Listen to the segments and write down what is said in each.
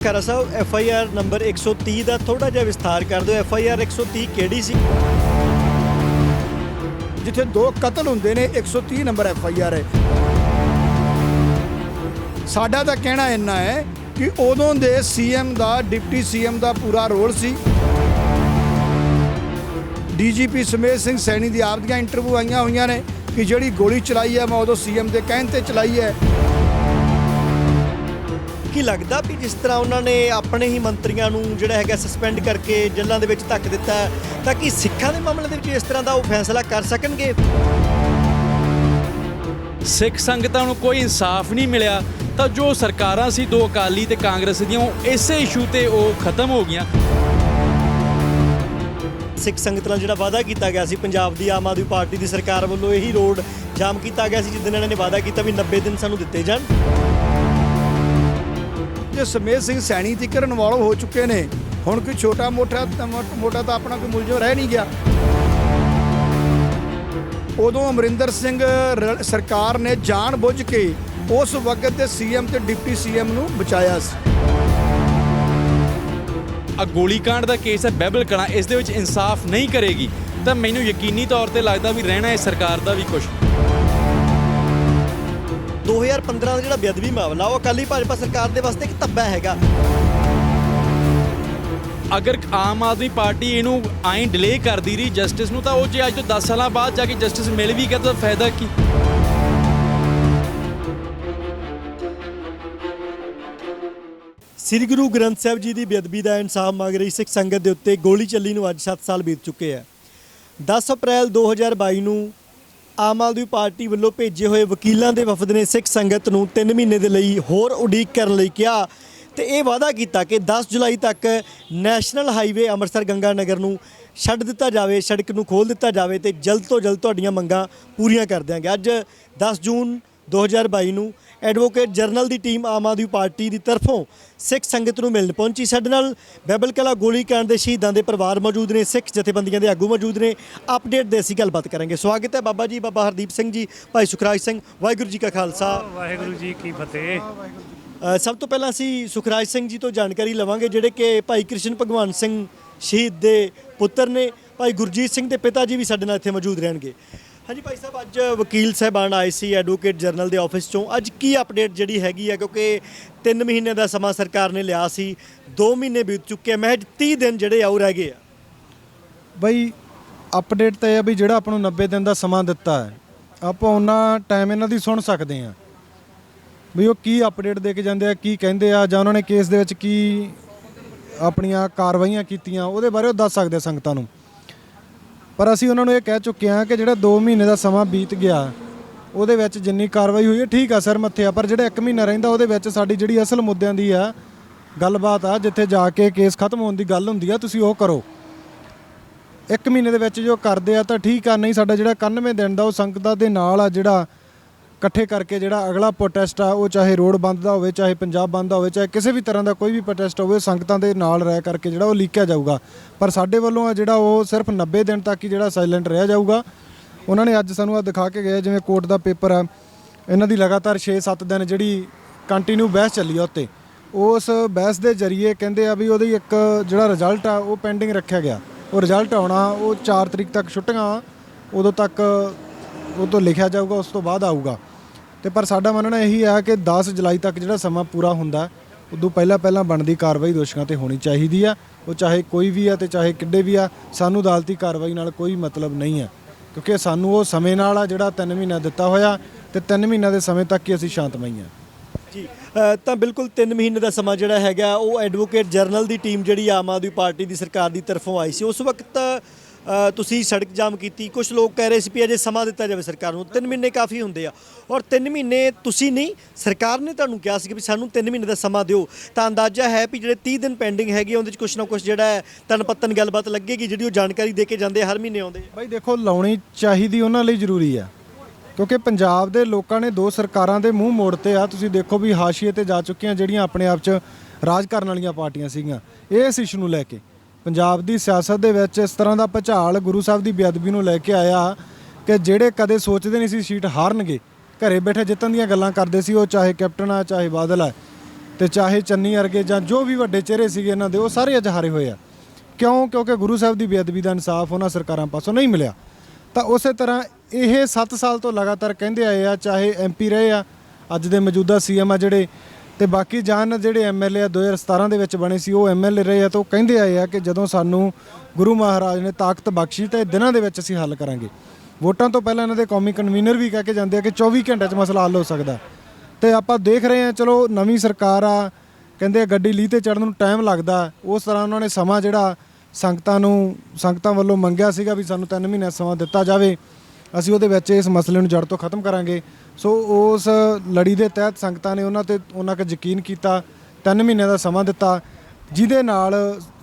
खैरा साहब FIR number 130 का थोड़ा जिहा विस्तार कर दो। FIR 130 किहड़ी सी? जिथे दो कतल होंदे ने 130 नंबर FIR है। साडा तां कहना इन्ना है कि उदों दे CM दा डिप्टी CM दा पूरा रोल सी। DGP सुमेश सिंह सैनी दी आप दियां इंटरव्यू आईयां होईयां ने कि जिहड़ी गोली चलाई है मैं उदों CM दे कहण ते चलाई है। ਕੀ ਲੱਗਦਾ ਵੀ ਜਿਸ ਤਰ੍ਹਾਂ ਉਹਨਾਂ ਨੇ ਆਪਣੇ ਹੀ ਮੰਤਰੀਆਂ ਨੂੰ ਜਿਹੜਾ ਹੈਗਾ ਸਸਪੈਂਡ ਕਰਕੇ ਜੇਲ੍ਹਾਂ ਦੇ ਵਿੱਚ ਧੱਕ ਦਿੱਤਾ ਤਾਂ ਕਿ ਸਿੱਖਾਂ ਦੇ ਮਾਮਲੇ ਦੇ ਵਿੱਚ ਇਸ ਤਰ੍ਹਾਂ ਦਾ ਉਹ ਫੈਸਲਾ ਕਰ ਸਕਣਗੇ? ਸਿੱਖ ਸੰਗਤਾਂ ਨੂੰ ਕੋਈ ਇਨਸਾਫ ਨਹੀਂ ਮਿਲਿਆ ਤਾਂ ਜੋ ਸਰਕਾਰਾਂ ਸੀ ਦੋ ਅਕਾਲੀ ਤੇ ਕਾਂਗਰਸ ਦੀਆਂ ਉਹ ਇਸੇ ਇਸ਼ੂ ਤੇ ਉਹ ਖਤਮ ਹੋ ਗਈਆਂ। ਸਿੱਖ ਸੰਗਤ ਨਾਲ ਜਿਹੜਾ ਵਾਅਦਾ ਕੀਤਾ ਗਿਆ ਸੀ ਪੰਜਾਬ ਦੀ ਆਮ ਆਦਮੀ ਪਾਰਟੀ ਦੀ ਸਰਕਾਰ ਵੱਲੋਂ ਇਹੀ ਰੋਡ ਜਾਮ ਕੀਤਾ ਗਿਆ ਸੀ ਜਿਸ ਦਿਨ ਇਹਨਾਂ ਨੇ ਵਾਅਦਾ ਕੀਤਾ ਵੀ 90 ਦਿਨ ਸਾਨੂੰ ਦਿੱਤੇ ਜਾਣ। ਜੇ ਸੁਮੇਸ਼ ਸਿੰਘ ਸੈਣੀ ਤੀਕਰ ਇਨਵੋਲਵ ਹੋ ਚੁੱਕੇ ਨੇ ਹੁਣ ਕੋਈ ਛੋਟਾ ਮੋਟਾ ਤਾਂ ਆਪਣਾ ਕੋਈ ਮੁਲਜ਼ਮ ਰਹਿ ਨਹੀਂ ਗਿਆ। ਉਦੋਂ ਅਮਰਿੰਦਰ ਸਿੰਘ ਸਰਕਾਰ ਨੇ ਜਾਣ ਬੁੱਝ ਕੇ ਉਸ ਵਕਤ ਦੇ CM ਤੇ ਡਿਪਟੀ CM ਨੂੰ ਬਚਾਇਆ ਸੀ। ਆ ਗੋਲੀकांड ਦਾ ਕੇਸ ਹੈ ਬਹਿਬਲ ਕਲਾਂ, ਇਸ ਦੇ ਵਿੱਚ ਇਨਸਾਫ ਨਹੀਂ ਕਰੇਗੀ ਤਾਂ ਮੈਨੂੰ ਯਕੀਨੀ ਤੌਰ ਤੇ ਲੱਗਦਾ ਵੀ ਰਹਿਣਾ ਹੈ ਸਰਕਾਰ ਦਾ ਵੀ ਕੁਝ। 2015 ਦਾ ਜਿਹੜਾ ਬੇਅਦਬੀ ਮਾਮਲਾ ਉਹ ਅਕਾਲੀ ਭਾਜਪਾ ਸਰਕਾਰ ਦੇ ਵਾਸਤੇ ਇੱਕ ਧੱਬਾ ਹੈਗਾ। ਅਗਰ ਆਮ ਆਦਮੀ ਪਾਰਟੀ ਇਹਨੂੰ ਆਈ ਡਿਲੇ ਕਰਦੀ ਰਹੀ ਜਸਟਿਸ ਨੂੰ ਤਾਂ ਉਹ ਜੇ ਅੱਜ ਤੋਂ 10 ਸਾਲਾਂ ਬਾਅਦ ਜਾ ਕੇ ਜਸਟਿਸ ਮਿਲ ਵੀ ਗਿਆ ਤਾਂ ਫਾਇਦਾ ਕੀ? ਸ੍ਰੀ ਗੁਰੂ ਗ੍ਰੰਥ ਸਾਹਿਬ ਜੀ ਦੀ ਬੇਅਦਬੀ ਦਾ ਇਨਸਾਫ ਮੰਗ ਰਹੀ ਸਿੱਖ ਸੰਗਤ ਦੇ ਉੱਤੇ ਗੋਲੀ ਚੱਲੀ ਨੂੰ ਅੱਜ 7 ਸਾਲ ਬੀਤ ਚੁੱਕੇ ਆ। 10 ਅਪ੍ਰੈਲ 2022 ਨੂੰ ਆਮ ਆਦਮੀ ਪਾਰਟੀ ਵੱਲੋਂ ਭੇਜੇ ਹੋਏ ਵਕੀਲਾਂ ਦੇ ਵਫਦ ਨੇ ਸਿੱਖ ਸੰਗਤ ਨੂੰ 3 ਮਹੀਨੇ ਦੇ ਲਈ ਹੋਰ ਉਡੀਕ ਕਰਨ ਲਈ ਕਿਹਾ ਤੇ ਇਹ ਵਾਅਦਾ ਕੀਤਾ ਕਿ 10 ਜੁਲਾਈ ਤੱਕ ਨੈਸ਼ਨਲ ਹਾਈਵੇ ਅੰਮ੍ਰਿਤਸਰ ਗੰਗਾ ਨਗਰ ਨੂੰ ਛੱਡ ਦਿੱਤਾ ਜਾਵੇ, ਸੜਕ ਨੂੰ ਖੋਲ੍ਹ ਦਿੱਤਾ ਜਾਵੇ ਤੇ ਜਲਦ ਤੋਂ ਜਲਦ ਤੁਹਾਡੀਆਂ ਮੰਗਾਂ ਪੂਰੀਆਂ ਕਰ ਦਿਆਂਗੇ। ਅੱਜ 10 ਜੂਨ 2022 ਨੂੰ ਐਡਵੋਕੇਟ ਜਨਰਲ ਦੀ ਟੀਮ ਆਮ ਆਦਮੀ ਪਾਰਟੀ ਦੀ ਤਰਫੋਂ ਸਿੱਖ ਸੰਗਤ ਨੂੰ ਮਿਲਣ ਪਹੁੰਚੀ। ਸਾਡੇ ਨਾਲ ਬਹਿਬਲ ਕਲਾਂ ਗੋਲੀकांड ਦੇ ਸ਼ਹੀਦਾਂ ਦੇ ਪਰਿਵਾਰ ਮੌਜੂਦ ਨੇ, ਸਿੱਖ ਜਥੇਬੰਦੀਆਂ ਦੇ ਆਗੂ ਮੌਜੂਦ ਨੇ। ਅਪਡੇਟ ਦੇ ਅਸੀਂ ਗੱਲਬਾਤ ਕਰਾਂਗੇ। ਸਵਾਗਤ ਹੈ ਬਾਬਾ ਜੀ, ਬਾਬਾ ਹਰਦੀਪ ਸਿੰਘ ਜੀ, ਭਾਈ ਸੁਖਰਾਜ ਸਿੰਘ। ਵਾਹਿਗੁਰੂ ਜੀ ਕਾ ਖਾਲਸਾ, ਵਾਹਿਗੁਰੂ ਜੀ ਕੀ ਫਤਿਹ। ਸਭ ਤੋਂ ਪਹਿਲਾਂ ਅਸੀਂ ਸੁਖਰਾਜ ਸਿੰਘ ਜੀ ਤੋਂ ਜਾਣਕਾਰੀ ਲਵਾਂਗੇ ਜਿਹੜੇ ਕਿ ਭਾਈ ਕ੍ਰਿਸ਼ਨ ਭਗਵਾਨ ਸਿੰਘ ਸ਼ਹੀਦ ਦੇ ਪੁੱਤਰ ਨੇ। ਭਾਈ ਗੁਰਜੀਤ ਸਿੰਘ ਦੇ ਪਿਤਾ ਜੀ ਵੀ ਸਾਡੇ ਨਾਲ ਇੱਥੇ ਮੌਜੂਦ ਰਹਿਣਗੇ। ਹਾਂਜੀ ਭਾਈ ਸਾਹਿਬ, ਅੱਜ ਵਕੀਲ ਸਾਹਿਬਾਨ ਆਏ ਸੀ ਐਡਵੋਕੇਟ ਜਨਰਲ ਦੇ ਆਫਿਸ ਚੋਂ, ਅੱਜ ਕੀ ਅਪਡੇਟ ਜਿਹੜੀ ਹੈਗੀ ਹੈ? ਕਿਉਂਕਿ 3 ਮਹੀਨੇ ਦਾ ਸਮਾਂ ਸਰਕਾਰ ਨੇ ਲਿਆ ਸੀ, 2 ਮਹੀਨੇ ਬੀਤ ਚੁੱਕੇ, ਮਹਿਜ 30 ਦਿਨ ਜਿਹੜੇ ਆ ਉਹ ਰਹਿ ਗਏ ਆ। ਬਈ ਅਪਡੇਟ ਤਾਂ ਇਹ ਆ ਵੀ ਜਿਹੜਾ ਆਪਾਂ ਨੂੰ 90 ਦਿਨ ਦਾ ਸਮਾਂ ਦਿੱਤਾ ਹੈ ਆਪਾਂ ਉਹਨਾਂ ਟਾਈਮ ਇਹਨਾਂ ਦੀ ਸੁਣ ਸਕਦੇ ਹਾਂ ਵੀ ਉਹ ਕੀ ਅਪਡੇਟ ਦੇ ਕੇ ਜਾਂਦੇ ਆ, ਕੀ ਕਹਿੰਦੇ ਆ, ਜਾਂ ਉਹਨਾਂ ਨੇ ਕੇਸ ਦੇ ਵਿੱਚ ਕੀ ਆਪਣੀਆਂ ਕਾਰਵਾਈਆਂ ਕੀਤੀਆਂ ਉਹਦੇ ਬਾਰੇ ਉਹ ਦੱਸ ਸਕਦੇ ਆ ਸੰਗਤਾਂ ਨੂੰ। ਪਰ ਅਸੀਂ ਉਹਨਾਂ ਨੂੰ ਇਹ ਕਹਿ ਚੁੱਕੇ ਹਾਂ ਕਿ ਜਿਹੜਾ 2 ਮਹੀਨੇ ਦਾ ਸਮਾਂ ਬੀਤ ਗਿਆ ਉਹਦੇ ਵਿੱਚ ਜਿੰਨੀ ਕਾਰਵਾਈ ਹੋਈ ਹੈ ਠੀਕ ਆ, ਸਿਰ ਮੱਥੇ ਆ, ਪਰ ਜਿਹੜਾ 1 ਮਹੀਨਾ ਰਹਿੰਦਾ ਉਹਦੇ ਵਿੱਚ ਸਾਡੀ ਜਿਹੜੀ ਅਸਲ ਮੁੱਦਿਆਂ ਦੀ ਆ ਗੱਲਬਾਤ ਆ, ਜਿੱਥੇ ਜਾ ਕੇ ਕੇਸ ਖਤਮ ਹੋਣ ਦੀ ਗੱਲ ਹੁੰਦੀ ਆ, ਤੁਸੀਂ ਉਹ ਕਰੋ। 1 ਮਹੀਨੇ ਦੇ ਵਿੱਚ ਜੋ ਕਰਦੇ ਆ ਤਾਂ ਠੀਕ ਆ, ਨਹੀਂ ਸਾਡਾ ਜਿਹੜਾ 91 ਦਿਨ ਦਾ ਉਹ ਸੰਗਤਾਂ ਦੇ ਨਾਲ ਆ, ਜਿਹੜਾ ਇਕੱਠੇ ਕਰਕੇ ਜਿਹੜਾ ਅਗਲਾ ਪ੍ਰੋਟੈਸਟ ਆ ਉਹ ਚਾਹੇ ਰੋਡ ਬੰਦ ਦਾ ਹੋਵੇ, ਚਾਹੇ ਪੰਜਾਬ ਬੰਦ ਦਾ ਹੋਵੇ, ਚਾਹੇ ਕਿਸੇ ਵੀ ਤਰ੍ਹਾਂ ਦਾ ਕੋਈ ਵੀ ਪ੍ਰੋਟੈਸਟ ਹੋਵੇ, ਸੰਗਤਾਂ ਦੇ ਨਾਲ ਰਹਿ ਕਰਕੇ ਜਿਹੜਾ ਉਹ ਲੀਕਿਆ ਜਾਊਗਾ। ਪਰ ਸਾਡੇ ਵੱਲੋਂ ਆ ਜਿਹੜਾ ਉਹ ਸਿਰਫ 90 ਦਿਨ ਤੱਕ ਹੀ ਜਿਹੜਾ ਸਾਇਲੈਂਟ ਰਹਿ ਜਾਊਗਾ। ਉਹਨਾਂ ਨੇ ਅੱਜ ਸਾਨੂੰ ਆ ਦਿਖਾ ਕੇ ਗਏ ਜਿਵੇਂ ਕੋਰਟ ਦਾ ਪੇਪਰ ਆ, ਇਹਨਾਂ ਦੀ ਲਗਾਤਾਰ 6-7 ਦਿਨ ਜਿਹੜੀ ਕੰਟੀਨਿਊ ਬਹਿਸ ਚੱਲੀ ਆ ਉੱਤੇ, ਉਸ ਬਹਿਸ ਦੇ ਜ਼ਰੀਏ ਕਹਿੰਦੇ ਆ ਵੀ ਉਹਦੀ ਇੱਕ ਜਿਹੜਾ ਰਿਜ਼ਲਟ ਆ ਉਹ ਪੈਂਡਿੰਗ ਰੱਖਿਆ ਗਿਆ। ਉਹ ਰਿਜ਼ਲਟ ਆਉਣਾ ਉਹ 4 ਤਰੀਕ ਤੱਕ ਛੁੱਟੀਆਂ ਉਦੋਂ ਤੱਕ ਉਹ ਤੋਂ ਲਿਖਿਆ ਜਾਊਗਾ, ਉਸ ਤੋਂ ਬਾਅਦ ਆਊਗਾ। ਤੇ ਪਰ ਸਾਡਾ ਮੰਨਣਾ ਇਹੀ ਆ ਕਿ 10 ਜੁਲਾਈ ਤੱਕ ਜਿਹੜਾ ਸਮਾਂ ਪੂਰਾ ਹੁੰਦਾ ਉਦੋਂ ਪਹਿਲਾਂ ਬਣਦੀ ਕਾਰਵਾਈ ਦੋਸ਼ੀਆਂ ਤੇ ਹੋਣੀ ਚਾਹੀਦੀ ਆ। ਉਹ ਚਾਹੇ ਕੋਈ ਵੀ ਆ ਤੇ ਚਾਹੇ ਕਿੱਡੇ ਵੀ ਆ, ਸਾਨੂੰ ਅਦਾਲਤੀ ਕਾਰਵਾਈ ਨਾਲ ਕੋਈ ਮਤਲਬ ਨਹੀਂ ਆ, ਕਿਉਂਕਿ ਸਾਨੂੰ ਉਹ ਸਮੇਂ ਨਾਲ ਆ ਜਿਹੜਾ 3 ਮਹੀਨਾ ਦਿੱਤਾ ਹੋਇਆ ਤੇ 3 ਮਹੀਨਿਆਂ ਦੇ ਸਮੇਂ ਤੱਕ ਹੀ ਅਸੀਂ ਸ਼ਾਂਤਮਈ ਆ ਜੀ। ਤਾਂ ਬਿਲਕੁਲ 3 ਮਹੀਨੇ ਦਾ ਸਮਾਂ ਜਿਹੜਾ ਹੈਗਾ ਉਹ ਐਡਵੋਕੇਟ ਜਨਰਲ ਦੀ ਟੀਮ ਜਿਹੜੀ ਆਮ ਆਦਮੀ ਪਾਰਟੀ ਦੀ ਸਰਕਾਰ ਦੀ ਤਰਫੋਂ ਆਈ ਸੀ, ਉਸ ਵਕਤ ਤੁਸੀਂ ਸੜਕ ਜਾਮ ਕੀਤੀ। ਕੁਝ ਲੋਕ ਕਹਿ ਰਹੇ ਸੀ ਵੀ ਅਜੇ ਸਮਾਂ ਦਿੱਤਾ ਜਾਵੇ ਸਰਕਾਰ ਨੂੰ, 3 ਮਹੀਨੇ ਕਾਫੀ ਹੁੰਦੇ ਆ। ਔਰ 3 ਮਹੀਨੇ ਤੁਸੀਂ ਨਹੀਂ, ਸਰਕਾਰ ਨੇ ਤੁਹਾਨੂੰ ਕਿਹਾ ਸੀ ਕਿ ਵੀ ਸਾਨੂੰ 3 ਮਹੀਨੇ ਦਾ ਸਮਾਂ ਦਿਓ। ਤਾਂ ਅੰਦਾਜ਼ਾ ਹੈ ਵੀ ਜਿਹੜੇ 30 ਦਿਨ ਪੈਂਡਿੰਗ ਹੈਗੇ ਉਹਦੇ 'ਚ ਕੁਛ ਨਾ ਕੁਛ ਜਿਹੜਾ ਹੈ ਤਨਪੱਤਨ ਗੱਲਬਾਤ ਲੱਗੇਗੀ ਜਿਹੜੀ ਉਹ ਜਾਣਕਾਰੀ ਦੇ ਕੇ ਜਾਂਦੇ ਹਰ ਮਹੀਨੇ ਆਉਂਦੇ। ਬਾਈ ਦੇਖੋ, ਲਾਉਣੀ ਚਾਹੀਦੀ ਉਹਨਾਂ ਲਈ ਜ਼ਰੂਰੀ ਆ, ਕਿਉਂਕਿ ਪੰਜਾਬ ਦੇ ਲੋਕਾਂ ਨੇ 2 ਸਰਕਾਰਾਂ ਦੇ ਮੂੰਹ ਮੋੜਤੇ ਆ। ਤੁਸੀਂ ਦੇਖੋ ਵੀ ਹਾਸ਼ੀਏ ਤੇ ਜਾ ਚੁੱਕੀਆਂ ਜਿਹੜੀਆਂ ਆਪਣੇ ਆਪ 'ਚ ਰਾਜ ਕਰਨ ਵਾਲੀਆਂ ਪਾਰਟੀਆਂ ਸੀਗੀਆਂ। ਇਸ ਇਸ਼ੂ ਨੂੰ ਲੈ ਕੇ ਪੰਜਾਬ ਦੀ ਸਿਆਸਤ ਦੇ ਵਿੱਚ ਇਸ ਤਰ੍ਹਾਂ ਦਾ ਭੁਚਾਲ ਗੁਰੂ ਸਾਹਿਬ ਦੀ ਬੇਅਦਬੀ ਨੂੰ ਲੈ ਕੇ ਆਇਆ ਕਿ ਜਿਹੜੇ ਕਦੇ ਸੋਚਦੇ ਨਹੀਂ ਸੀ ਸੀਟ ਹਾਰਨਗੇ, ਘਰੇ ਬੈਠੇ ਜਿੱਤਣ ਦੀਆਂ ਗੱਲਾਂ ਕਰਦੇ ਸੀ, ਉਹ ਚਾਹੇ ਕੈਪਟਨ ਆ ਚਾਹੇ ਬਾਦਲ ਆ। ਤੇ ਚਾਹੇ ਚੰਨੀ ਵਰਗੇ ਜਾਂ ਜੋ ਵੀ ਵੱਡੇ ਚਿਹਰੇ ਸੀਗੇ ਇਹਨਾਂ ਦੇ, ਉਹ ਸਾਰੇ ਅੱਜ ਹਾਰੇ ਹੋਏ ਆ। ਕਿਉਂ? ਕਿਉਂਕਿ ਗੁਰੂ ਸਾਹਿਬ ਦੀ ਬੇਅਦਬੀ ਦਾ ਇਨਸਾਫ ਉਹਨਾਂ ਸਰਕਾਰਾਂ ਪਾਸੋਂ ਨਹੀਂ ਮਿਲਿਆ। ਤਾਂ ਉਸੇ ਤਰ੍ਹਾਂ ਇਹ 7 ਸਾਲ ਤੋਂ ਲਗਾਤਾਰ ਕਹਿੰਦੇ ਆਏ ਆ, ਚਾਹੇ MP ਰਹੇ ਆ, ਅੱਜ ਦੇ ਮੌਜੂਦਾ CM ਆ ਜਿਹੜੇ, ਤੇ ਬਾਕੀ ਜਾਨ ਜਿਹੜੇ MLA ਆ 2017 ਦੇ ਵਿੱਚ ਬਣੇ ਸੀ, ਉਹ MLA ਰਹੇ ਆ, ਤਾਂ ਉਹ ਕਹਿੰਦੇ ਆਏ ਆ ਕਿ ਜਦੋਂ ਸਾਨੂੰ ਗੁਰੂ ਮਹਾਰਾਜ ਨੇ ਤਾਕਤ ਬਖਸ਼ੀ ਤਾਂ ਇਹ ਦਿਨਾਂ ਦੇ ਵਿੱਚ ਅਸੀਂ ਹੱਲ ਕਰਾਂਗੇ। ਵੋਟਾਂ ਤੋਂ ਪਹਿਲਾਂ ਇਹਨਾਂ ਦੇ ਕੌਮੀ ਕਨਵੀਨਰ ਵੀ ਕਹਿ ਕੇ ਜਾਂਦੇ ਆ ਕਿ 24 ਘੰਟੇ 'ਚ ਮਸਲਾ ਹੱਲ ਹੋ ਸਕਦਾ। ਤੇ ਆਪਾਂ ਦੇਖ ਰਹੇ ਹਾਂ, ਚਲੋ ਨਵੀਂ ਸਰਕਾਰ ਆ, ਕਹਿੰਦੇ ਗੱਡੀ ਲੀਹ ਤੇ ਚੜ੍ਹਨ ਨੂੰ ਟਾਈਮ ਲੱਗਦਾ, ਉਸ ਤਰ੍ਹਾਂ ਉਹਨਾਂ ਨੇ ਸਮਾਂ ਜਿਹੜਾ ਸੰਗਤਾਂ ਵੱਲੋਂ ਮੰਗਿਆ ਸੀਗਾ ਵੀ ਸਾਨੂੰ 3 ਮਹੀਨੇ ਸਮਾਂ ਦਿੱਤਾ ਜਾਵੇ, ਅਸੀਂ ਉਹਦੇ ਵਿੱਚ ਇਸ ਮਸਲੇ ਨੂੰ ਜੜ ਤੋਂ ਖਤਮ ਕਰਾਂਗੇ। ਸੋ ਉਸ ਲੜੀ ਦੇ ਤਹਿਤ ਸੰਗਤਾਂ ਨੇ ਉਹਨਾਂ 'ਤੇ ਯਕੀਨ ਕੀਤਾ, 3 ਮਹੀਨਿਆਂ ਦਾ ਸਮਾਂ ਦਿੱਤਾ, ਜਿਹਦੇ ਨਾਲ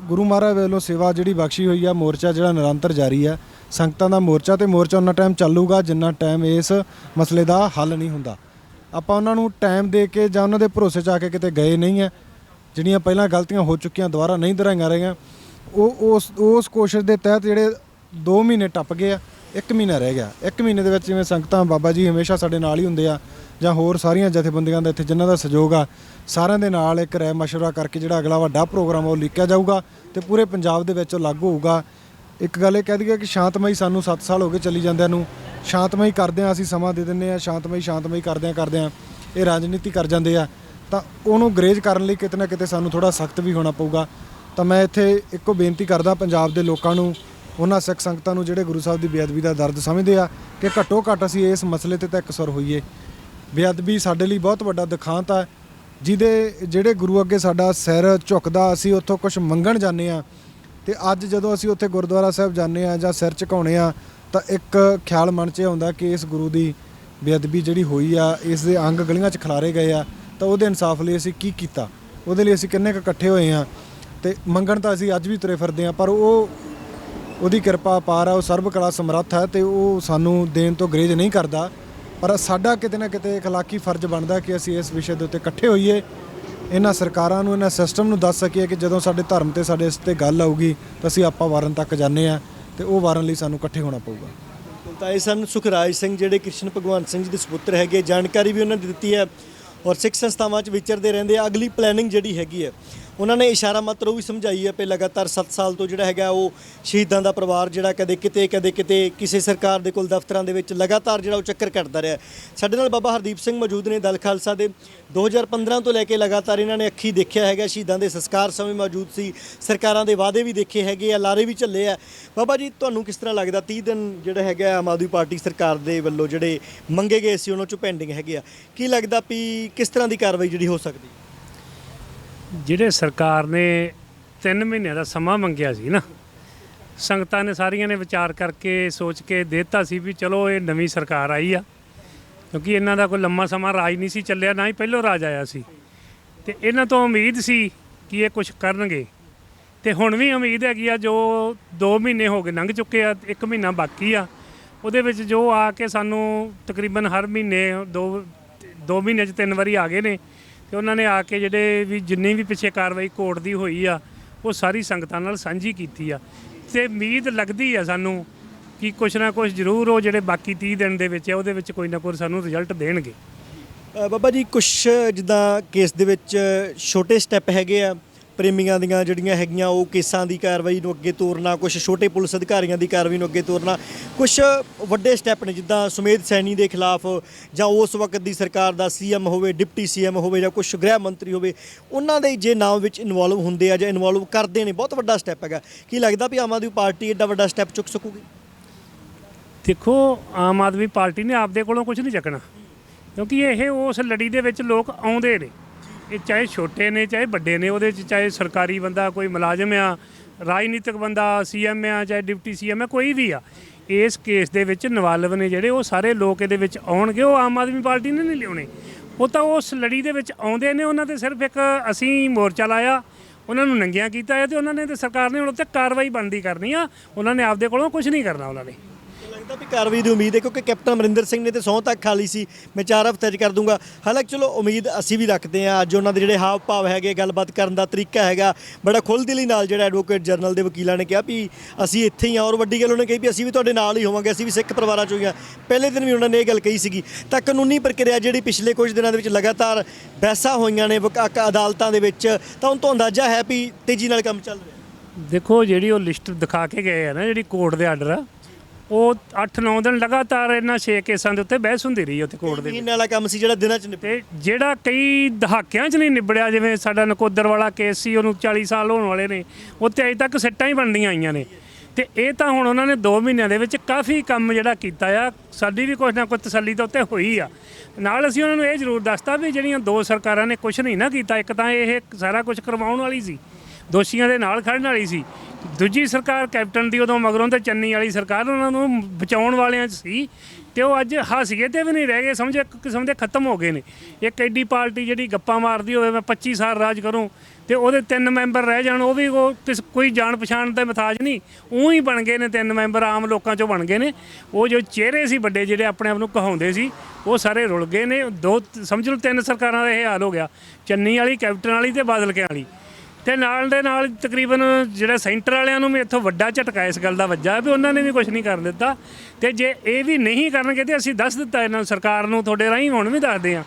ਗੁਰੂ ਮਹਾਰਾਜ ਵੱਲੋਂ ਸੇਵਾ ਜਿਹੜੀ ਬਖਸ਼ੀ ਹੋਈ ਆ, ਮੋਰਚਾ ਜਿਹੜਾ ਨਿਰੰਤਰ ਜਾਰੀ ਆ, ਸੰਗਤਾਂ ਦਾ ਮੋਰਚਾ, ਤੇ ਮੋਰਚਾ ਉਹਨਾਂ ਟਾਈਮ ਚੱਲੂਗਾ ਜਿੰਨਾ ਟਾਈਮ ਇਸ ਮਸਲੇ ਦਾ ਹੱਲ ਨਹੀਂ ਹੁੰਦਾ। ਆਪਾਂ ਉਹਨਾਂ ਨੂੰ ਟਾਈਮ ਦੇ ਕੇ ਜਾਂ ਉਹਨਾਂ ਦੇ ਭਰੋਸੇ 'ਚ ਆ ਕੇ ਕਿਤੇ ਗਏ ਨਹੀਂ ਆ। ਜਿਹੜੀਆਂ ਪਹਿਲਾਂ ਗਲਤੀਆਂ ਹੋ ਚੁੱਕੀਆਂ ਦੁਬਾਰਾ ਨਹੀਂ ਦੁਹਰਾਈਆਂ ਰਹੀਆਂ। ਉਹ ਉਸ ਕੋਸ਼ਿਸ਼ ਦੇ ਤਹਿਤ ਜਿਹੜੇ 2 ਮਹੀਨੇ ਟੱਪ ਗਏ ਆ, 1 ਮਹੀਨਾ ਰਹਿ ਗਿਆ। 1 ਮਹੀਨੇ ਦੇ ਵਿੱਚ ਜਿਵੇਂ ਸੰਗਤਾਂ ਬਾਬਾ ਜੀ ਹਮੇਸ਼ਾ ਸਾਡੇ ਨਾਲ ਹੀ ਹੁੰਦੇ ਆ, ਜਾਂ ਹੋਰ ਸਾਰੀਆਂ ਜਥੇਬੰਦੀਆਂ ਦਾ ਇੱਥੇ ਜਿਨ੍ਹਾਂ ਦਾ ਸਹਿਯੋਗ ਆ, ਸਾਰਿਆਂ ਦੇ ਨਾਲ ਇੱਕ ਰਾਏ ਮਸ਼ਵਰਾ ਕਰਕੇ ਜਿਹੜਾ ਅਗਲਾ ਵੱਡਾ ਪ੍ਰੋਗਰਾਮ ਉਹ ਲਿਖਿਆ ਜਾਊਗਾ ਤੇ ਪੂਰੇ ਪੰਜਾਬ ਦੇ ਵਿੱਚ ਲਾਗੂ ਹੋਊਗਾ। ਇੱਕ ਗੱਲ ਇਹ ਕਹਿ ਦਈਏ ਕਿ ਸ਼ਾਂਤਮਈ ਸਾਨੂੰ 7 ਸਾਲ ਹੋ ਗਏ ਚੱਲੀ ਜਾਂਦਿਆਂ ਨੂੰ, ਸ਼ਾਂਤਮਈ ਕਰਦੇ ਆ, ਅਸੀਂ ਸਮਾਂ ਦੇ ਦਿੰਦੇ ਆ, ਸ਼ਾਂਤਮਈ ਕਰਦੇ ਆ, ਇਹ ਰਾਜਨੀਤੀ ਕਰ ਜਾਂਦੇ ਆ, ਤਾਂ ਉਹਨੂੰ ਗਰੇਜ ਕਰਨ ਲਈ ਕਿਤੇ ਨਾ ਕਿਤੇ ਸਾਨੂੰ ਥੋੜਾ ਸਖਤ ਵੀ ਹੋਣਾ ਪਊਗਾ। ਤਾਂ ਮੈਂ ਇੱਥੇ ਇੱਕੋ ਬੇਨਤੀ ਕਰਦਾ ਪੰਜਾਬ ਦੇ ਲੋਕਾਂ ਨੂੰ, ਉਹਨਾਂ ਸਿੱਖ ਸੰਗਤਾਂ ਨੂੰ ਜਿਹੜੇ ਗੁਰੂ ਸਾਹਿਬ ਦੀ ਬੇਅਦਬੀ ਦਾ ਦਰਦ ਸਮਝਦੇ ਆ, ਕਿ ਘੱਟੋ ਘੱਟ ਅਸੀਂ ਇਸ ਮਸਲੇ ਤੇ ਤਾਂ ਇਕਸੁਰ ਹੋਈਏ। ਬੇਅਦਬੀ ਸਾਡੇ ਲਈ ਬਹੁਤ ਵੱਡਾ ਦਿਖਾਂਤ ਆ, ਜਿਹੜੇ ਗੁਰੂ ਅੱਗੇ ਸਾਡਾ ਸਿਰ ਝੁਕਦਾ, ਅਸੀਂ ਉੱਥੋਂ ਕੁਝ ਮੰਗਣ ਜਾਂਦੇ ਆ, ਤੇ ਅੱਜ ਜਦੋਂ ਅਸੀਂ ਉੱਥੇ ਗੁਰਦੁਆਰਾ ਸਾਹਿਬ ਜਾਂਦੇ ਆ ਜਾਂ ਸਿਰ ਝੁਕਾਉਂਦੇ ਆ, ਤਾਂ ਇੱਕ ਖਿਆਲ ਮਨ 'ਚ ਆਉਂਦਾ ਕਿ ਇਸ ਗੁਰੂ ਦੀ ਬੇਅਦਬੀ ਜਿਹੜੀ ਹੋਈ ਆ, ਇਸ ਦੇ ਅੰਗ ਗਲੀਆਂ 'ਚ ਖਿਲਾਰੇ ਗਏ ਆ, ਤਾਂ ਉਹਦੇ ਇਨਸਾਫ ਲਈ ਅਸੀਂ ਕੀ ਕੀਤਾ, ਉਹਦੇ ਲਈ ਅਸੀਂ ਕਿੰਨੇ ਕੁ ਇਕੱਠੇ ਹੋਏ ਆ। ਤੇ ਮੰਗਣ ਤਾਂ ਅਸੀਂ ਅੱਜ ਵੀ ਤੁਰੇ ਫਿਰਦੇ ਆ, ਪਰ ਉਹਦੀ ਕਿਰਪਾ ਅਪਾਰ ਆ, ਉਹ ਸਰਬ ਕਲਾ ਸਮਰੱਥ ਹੈ, ਤੇ ਉਹ ਸਾਨੂੰ ਦੇਣ ਤੋਂ ਗਰੇਜ ਨਹੀਂ ਕਰਦਾ। ਪਰ ਸਾਡਾ ਕਿਤੇ ਨਾ ਕਿਤੇ ਇਖਲਾਕੀ ਫਰਜ਼ ਬਣਦਾ ਕਿ ਅਸੀਂ ਇਸ ਵਿਸ਼ੇ ਦੇ ਉੱਤੇ ਇਕੱਠੇ ਹੋਈਏ, ਇਹਨਾਂ ਸਰਕਾਰਾਂ ਨੂੰ, ਇਹਨਾਂ ਸਿਸਟਮ ਨੂੰ ਦੱਸ ਸਕੀਏ ਕਿ ਜਦੋਂ ਸਾਡੇ ਧਰਮ ਤੇ ਸਾਡੇ ਇਸ 'ਤੇ ਗੱਲ ਆਊਗੀ ਤਾਂ ਅਸੀਂ ਆਪਾਂ ਵਾਰਨ ਤੱਕ ਜਾਂਦੇ ਆ, ਤੇ ਉਹ ਵਾਰਨ ਲਈ ਸਾਨੂੰ ਇਕੱਠੇ ਹੋਣਾ ਪਊਗਾ। ਤਾਂ ਇਹ ਸਨ ਸੁਖਰਾਜ ਸਿੰਘ, ਜਿਹੜੇ ਕ੍ਰਿਸ਼ਨ ਭਗਵੰਤ ਸਿੰਘ ਜੀ ਦੇ ਸਪੁੱਤਰ ਹੈਗੇ। ਜਾਣਕਾਰੀ ਵੀ ਉਹਨਾਂ ਨੇ ਦਿੱਤੀ ਹੈ ਔਰ ਸਿੱਖ ਸੰਸਥਾਵਾਂ 'ਚ ਵਿਚਰਦੇ ਰਹਿੰਦੇ ਆ। ਅਗਲੀ ਪਲੈਨਿੰਗ ਜਿਹੜੀ ਹੈਗੀ ਹੈ, ਉਹਨਾਂ ਨੇ ਇਸ਼ਾਰਾ ਮਾਤਰ ਉਹ ਵੀ ਸਮਝਾਈ ਹੈ ਕਿ ਲਗਾਤਾਰ 7 ਸਾਲ ਤੋਂ ਜਿਹੜਾ ਹੈਗਾ ਉਹ ਸ਼ਹੀਦਾਂ ਦਾ ਪਰਿਵਾਰ ਜਿਹੜਾ ਕਦੇ ਕਿਤੇ ਕਿਸੇ ਸਰਕਾਰ ਦੇ ਕੋਲ ਦਫ਼ਤਰਾਂ ਦੇ ਵਿੱਚ ਲਗਾਤਾਰ ਜਿਹੜਾ ਉਹ ਚੱਕਰ ਕੱਟਦਾ ਰਿਹਾ। ਸਾਡੇ ਨਾਲ ਬਾਬਾ ਹਰਦੀਪ ਸਿੰਘ ਮੌਜੂਦ ਨੇ, ਦਲ ਖਾਲਸਾ ਦੇ। 2015 ਤੋਂ ਲੈ ਕੇ ਲਗਾਤਾਰ ਇਹਨਾਂ ਨੇ ਅੱਖੀ ਦੇਖਿਆ ਹੈਗਾ, ਸ਼ਹੀਦਾਂ ਦੇ ਸੰਸਕਾਰ ਸਮੇਂ ਮੌਜੂਦ ਸੀ, ਸਰਕਾਰਾਂ ਦੇ ਵਾਅਦੇ ਵੀ ਦੇਖੇ ਹੈਗੇ ਆ, ਲਾਰੇ ਵੀ ਝੱਲੇ ਆ। ਬਾਬਾ ਜੀ, ਤੁਹਾਨੂੰ ਕਿਸ ਤਰ੍ਹਾਂ ਲੱਗਦਾ 30 ਦਿਨ ਜਿਹੜਾ ਹੈਗਾ ਆਮ ਆਦਮੀ ਪਾਰਟੀ ਸਰਕਾਰ ਦੇ ਵੱਲੋਂ ਜਿਹੜੇ ਮੰਗੇ ਗਏ ਸੀ ਉਹਨਾਂ 'ਚੋਂ ਪੈਂਡਿੰਗ ਹੈਗੇ ਆ, ਕੀ ਲੱਗਦਾ ਵੀ ਕਿਸ ਤਰ੍ਹਾਂ ਦੀ ਕਾਰਵਾਈ ਜਿਹੜੀ ਹੋ ਸਕਦੀ? ਜਿਹੜੇ ਸਰਕਾਰ ਨੇ 3 ਮਹੀਨਿਆਂ ਦਾ ਸਮਾਂ ਮੰਗਿਆ ਸੀ ਨਾ, ਸੰਗਤਾਂ ਨੇ ਸਾਰੀਆਂ ਨੇ ਵਿਚਾਰ ਕਰਕੇ ਸੋਚ ਕੇ ਦਿੱਤਾ ਸੀ ਵੀ ਚਲੋ ਇਹ ਨਵੀਂ ਸਰਕਾਰ ਆਈ ਆ, ਕਿਉਂਕਿ ਇਹਨਾਂ ਦਾ ਕੋਈ ਲੰਮਾ ਸਮਾਂ ਰਾਜ ਨਹੀਂ ਸੀ ਚੱਲਿਆ, ਨਾ ਹੀ ਪਹਿਲੋਂ ਰਾਜ ਆਇਆ ਸੀ, ਤੇ ਇਹਨਾਂ ਤੋਂ ਉਮੀਦ ਸੀ ਕਿ ਇਹ ਕੁਝ ਕਰਨਗੇ। ਤੇ ਹੁਣ ਵੀ ਉਮੀਦ ਹੈਗੀ ਆ। ਜੋ 2 ਮਹੀਨੇ ਹੋ ਗਏ ਲੰਘ ਚੁੱਕੇ ਆ, 1 ਮਹੀਨਾ ਬਾਕੀ ਆ, ਉਹਦੇ ਵਿੱਚ ਜੋ ਆ ਕੇ ਸਾਨੂੰ ਤਕਰੀਬਨ ਹਰ ਮਹੀਨੇ 2 ਮਹੀਨੇ 'ਚ 3 ਵਾਰੀ ਆ ਗਏ ਨੇ, ਤੇ ਉਹਨਾਂ ਨੇ ਆ ਕੇ ਜਿਹੜੇ ਵੀ ਜਿੰਨੀ ਵੀ ਪਿੱਛੇ ਕਾਰਵਾਈ ਕੋਰਟ ਦੀ ਹੋਈ ਆ, ਉਹ ਸਾਰੀ ਸੰਗਤਾਂ ਨਾਲ ਸਾਂਝੀ ਕੀਤੀ ਆ, ਤੇ ਉਮੀਦ ਲੱਗਦੀ ਆ ਸਾਨੂੰ ਕਿ ਕੁਛ ਨਾ ਕੁਛ ਜ਼ਰੂਰ ਉਹ ਜਿਹੜੇ ਬਾਕੀ 30 ਦਿਨ ਦੇ ਵਿੱਚ ਆ, ਉਹਦੇ ਵਿੱਚ ਕੋਈ ਨਾ ਕੋਈ ਸਾਨੂੰ ਰਿਜ਼ਲਟ ਦੇਣਗੇ। ਬਾਬਾ ਜੀ, ਕੁਛ ਜਿੱਦਾਂ ਕੇਸ ਦੇ ਵਿੱਚ ਛੋਟੇ ਸਟੈਪ ਹੈਗੇ ਆ, ਪ੍ਰੇਮੀਆਂ ਦੀਆਂ ਜਿਹੜੀਆਂ ਹੈਗੀਆਂ ਉਹ ਕੇਸਾਂ ਦੀ ਕਾਰਵਾਈ ਨੂੰ ਅੱਗੇ ਤੋਰਨਾ, ਕੁਛ ਛੋਟੇ ਪੁਲਿਸ ਅਧਿਕਾਰੀਆਂ ਦੀ ਕਾਰਵਾਈ ਨੂੰ ਅੱਗੇ ਤੋਰਨਾ, ਕੁਛ ਵੱਡੇ ਸਟੈਪ ਨੇ ਜਿੱਦਾਂ ਸੁਮੇਧ ਸੈਣੀ ਦੇ ਖਿਲਾਫ, ਜਾਂ ਉਸ ਵਕਤ ਦੀ ਸਰਕਾਰ ਦਾ CM ਹੋਵੇ, ਡਿਪਟੀ CM ਹੋਵੇ, ਜਾਂ ਕੁਛ ਗ੍ਰਹਿ ਮੰਤਰੀ ਹੋਵੇ, ਉਹਨਾਂ ਦੇ ਜੇ ਨਾਮ ਵਿੱਚ ਇਨਵੋਲਵ ਹੁੰਦੇ ਆ ਜਾਂ ਇਨਵੋਲਵ ਕਰਦੇ ਨੇ, ਬਹੁਤ ਵੱਡਾ ਸਟੈਪ ਹੈਗਾ। ਕੀ ਲੱਗਦਾ ਵੀ ਆਮ ਆਦਮੀ ਪਾਰਟੀ ਐਡਾ ਵੱਡਾ ਸਟੈਪ ਚੁੱਕ ਸਕੂਗੀ? ਦੇਖੋ, ਆਮ ਆਦਮੀ ਪਾਰਟੀ ਨੇ ਆਪਦੇ ਕੋਲੋਂ ਕੁਝ ਨਹੀਂ ਚੱਕਣਾ, ਕਿਉਂਕਿ ਇਹ ਉਸ ਲੜੀ ਦੇ ਵਿੱਚ ਲੋਕ ਆਉਂਦੇ ਨੇ, ਇਹ ਚਾਹੇ ਛੋਟੇ ਨੇ ਚਾਹੇ ਵੱਡੇ ਨੇ, ਉਹਦੇ 'ਚ ਚਾਹੇ ਸਰਕਾਰੀ ਬੰਦਾ, ਕੋਈ ਮੁਲਾਜ਼ਮ ਆ, ਰਾਜਨੀਤਿਕ ਬੰਦਾ, CM ਆ, ਚਾਹੇ ਡਿਪਟੀ CM ਆ, ਕੋਈ ਵੀ ਆ, ਇਸ ਕੇਸ ਦੇ ਵਿੱਚ ਇਨਵਾਲਵ ਨੇ ਜਿਹੜੇ, ਉਹ ਸਾਰੇ ਲੋਕ ਇਹਦੇ ਵਿੱਚ ਆਉਣਗੇ। ਉਹ ਆਮ ਆਦਮੀ ਪਾਰਟੀ ਨੇ ਨਹੀਂ ਲਿਆਉਣੇ, ਉਹ ਤਾਂ ਉਸ ਲੜੀ ਦੇ ਵਿੱਚ ਆਉਂਦੇ ਨੇ। ਉਹਨਾਂ 'ਤੇ ਸਿਰਫ ਇੱਕ ਅਸੀਂ ਮੋਰਚਾ ਲਾਇਆ, ਉਹਨਾਂ ਨੂੰ ਨੰਗਿਆਂ ਕੀਤਾ ਹੈ, ਤੇ ਉਹਨਾਂ ਨੇ ਤੇ ਸਰਕਾਰ ਨੇ ਹੁਣ ਉੱਤੇ ਕਾਰਵਾਈ ਬਣਦੀ ਕਰਨੀ ਆ। ਉਹਨਾਂ ਨੇ ਆਪਦੇ ਕੋਲੋਂ ਕੁਝ ਨਹੀਂ ਕਰਨਾ। ਉਹਨਾਂ ਨੇ ਲੱਗਦਾ ਵੀ ਕਾਰਵਾਈ ਦੀ ਉਮੀਦ ਹੈ ਕਿਉਂਕਿ ਕੈਪਟਨ ਅਮਰਿੰਦਰ ਸਿੰਘ ਨੇ ਤੇ ਸਹੁੰ ਤੱਕ ਖਾ ਲਈ ਸੀ ਮੈਂ 4 ਹਫ਼ਤੇ 'ਚ ਕਰ ਦੂੰਗਾ। ਹਾਲਾਂਕਿ ਚਲੋ ਉਮੀਦ ਅਸੀਂ ਵੀ ਰੱਖਦੇ ਹਾਂ। ਅੱਜ ਉਹਨਾਂ ਦੇ ਜਿਹੜੇ ਹਾਵ ਭਾਵ ਹੈਗੇ, ਗੱਲਬਾਤ ਕਰਨ ਦਾ ਤਰੀਕਾ ਹੈਗਾ, ਬੜਾ ਖੁੱਲ੍ਹਦਿਲੀ ਨਾਲ ਜਿਹੜਾ ਐਡਵੋਕੇਟ ਜਨਰਲ ਦੇ ਵਕੀਲਾਂ ਨੇ ਕਿਹਾ ਵੀ ਅਸੀਂ ਇੱਥੇ ਹੀ ਹਾਂ। ਔਰ ਵੱਡੀ ਗੱਲ ਉਹਨੇ ਕਹੀ ਵੀ ਅਸੀਂ ਵੀ ਤੁਹਾਡੇ ਨਾਲ ਹੀ ਹੋਵਾਂਗੇ, ਅਸੀਂ ਵੀ ਸਿੱਖ ਪਰਿਵਾਰਾਂ 'ਚੋਂ ਹੀ ਹਾਂ। ਪਹਿਲੇ ਦਿਨ ਵੀ ਉਹਨਾਂ ਨੇ ਇਹ ਗੱਲ ਕਹੀ ਸੀਗੀ। ਤਾਂ ਕਾਨੂੰਨੀ ਪ੍ਰਕਿਰਿਆ ਜਿਹੜੀ ਪਿਛਲੇ ਕੁਝ ਦਿਨਾਂ ਦੇ ਵਿੱਚ ਲਗਾਤਾਰ ਬਹਿਸਾਂ ਹੋਈਆਂ ਨੇ ਅਦਾਲਤਾਂ ਦੇ ਵਿੱਚ, ਤਾਂ ਹੁਣ ਤੋਂ ਅੰਦਾਜ਼ਾ ਹੈ ਵੀ ਤੇਜ਼ੀ ਨਾਲ ਕੰਮ ਚੱਲ ਰਿਹਾ। ਦੇਖੋ ਜਿਹੜੀ ਉਹ ਲਿਸਟ ਦਿਖਾ ਕੇ ਗਏ ਆ ਨਾ, ਜਿਹੜੀ ਕੋਰਟ ਦੇ ਆਰਡਰ ਆ, ਉਹ 8-9 ਦਿਨ ਲਗਾਤਾਰ ਇਹਨਾਂ 6 ਕੇਸਾਂ ਦੇ ਉੱਤੇ ਬਹਿਸ ਹੁੰਦੀ ਰਹੀ ਉੱਥੇ ਕੋਰਟ ਦੇ ਵਿੱਚ। ਮਹੀਨੇ ਵਾਲਾ ਕੰਮ ਸੀ ਜਿਹੜਾ ਦਿਨਾਂ 'ਚ ਤੇ ਜਿਹੜਾ ਕਈ ਦਹਾਕਿਆਂ 'ਚ ਨਹੀਂ ਨਿਬੜਿਆ, ਜਿਵੇਂ ਸਾਡਾ ਨਕੋਦਰ ਵਾਲਾ ਕੇਸ ਸੀ, ਉਹਨੂੰ 40 ਸਾਲ ਹੋਣ ਵਾਲੇ ਨੇ, ਉੱਤੇ ਅਜੇ ਤੱਕ ਸਿੱਟਾਂ ਹੀ ਬਣਦੀਆਂ ਆਈਆਂ ਨੇ। ਤੇ ਇਹ ਤਾਂ ਹੁਣ ਉਹਨਾਂ ਨੇ 2 ਮਹੀਨਿਆਂ ਦੇ ਵਿੱਚ ਕਾਫੀ ਕੰਮ ਜਿਹੜਾ ਕੀਤਾ ਆ। ਸਾਡੀ ਵੀ ਕੁਛ ਨਾ ਕੁਛ ਤਸੱਲੀ ਤਾਂ ਉੱਤੇ ਹੋਈ ਆ। ਨਾਲ ਅਸੀਂ ਉਹਨਾਂ ਨੂੰ ਇਹ ਜ਼ਰੂਰ ਦੱਸਤਾ ਵੀ ਜਿਹੜੀਆਂ 2 ਸਰਕਾਰਾਂ ਨੇ ਕੁਛ ਨਹੀਂ ਨਾ ਕੀਤਾ। ਇੱਕ ਤਾਂ ਇਹ ਸਾਰਾ ਕੁਝ ਕਰਵਾਉਣ ਵਾਲੀ ਸੀ, ਦੋਸ਼ੀਆਂ ਦੇ ਨਾਲ ਖੜਨ ਵਾਲੀ ਸੀ। ਦੂਜੀ ਸਰਕਾਰ ਕੈਪਟਨ ਦੀ ਉਦੋਂ ਮਗਰੋਂ ਤੇ ਚੰਨੀ ਵਾਲੀ ਸਰਕਾਰ ਉਹਨਾਂ ਨੂੰ ਬਚਾਉਣ ਵਾਲਿਆਂ 'ਚ ਸੀ। ਤੇ ਉਹ ਅੱਜ ਹਾਸੀਏ ਤੇ ਵੀ ਨਹੀਂ ਰਹਿ ਗਏ, ਸਮਝੇ ਕਿਸਮ ਦੇ ਖਤਮ ਹੋ ਗਏ ਨੇ। ਇੱਕ ਐਡੀ ਪਾਰਟੀ ਜਿਹੜੀ ਗੱਪਾਂ ਮਾਰਦੀ ਹੋਵੇ ਮੈਂ 25 ਸਾਲ ਰਾਜ ਕਰੂੰ ਤੇ ਉਹਦੇ 3 ਮੈਂਬਰ ਰਹਿ ਜਾਣ, ਉਹ ਵੀ ਉਹ ਕੋਈ ਜਾਣ ਪਛਾਣ ਦਾ ਮਥਾਜ ਨਹੀਂ, ਊਂ ਹੀ ਬਣ ਗਏ ਨੇ 3 ਮੈਂਬਰ, ਆਮ ਲੋਕਾਂ 'ਚੋਂ ਬਣ ਗਏ ਨੇ। ਉਹ ਜੋ ਚਿਹਰੇ ਸੀ ਵੱਡੇ ਜਿਹੜੇ ਆਪਣੇ ਆਪ ਨੂੰ ਕਹਾਉਂਦੇ ਸੀ, ਉਹ ਸਾਰੇ ਰੁਲ ਗਏ ਨੇ। 2 ਸਮਝ ਲਓ 3 ਸਰਕਾਰਾਂ ਦਾ ਇਹ ਹਾਲ ਹੋ ਗਿਆ, ਚੰਨੀ ਵਾਲੀ, ਕੈਪਟਨ ਵਾਲੀ ਤੇ ਬਾਦਲ ਕੇ ਵਾਲੀ। ਤੇ ਨਾਲ ਦੇ ਨਾਲ ਤਕਰੀਬਨ ਜਿਹੜਾ ਸੈਂਟਰ ਵਾਲਿਆਂ ਨੂੰ ਵੀ ਇੱਥੋਂ ਵੱਡਾ ਝਟਕਾ ਇਸ ਗੱਲ ਦਾ ਵੱਜਾ ਵੀ ਉਹਨਾਂ ਨੇ ਵੀ ਕੁਝ ਨਹੀਂ ਕਰ ਦਿੱਤਾ। ਤੇ ਜੇ ਇਹ ਵੀ ਨਹੀਂ ਕਰਨਗੇ ਤੇ ਅਸੀਂ ਦੱਸ ਦਿੱਤਾ ਇਹਨਾਂ ਨੂੰ, ਸਰਕਾਰ ਨੂੰ, ਤੁਹਾਡੇ ਰਾਹੀਂ ਹੁਣ ਵੀ ਦੱਸਦੇ ਹਾਂ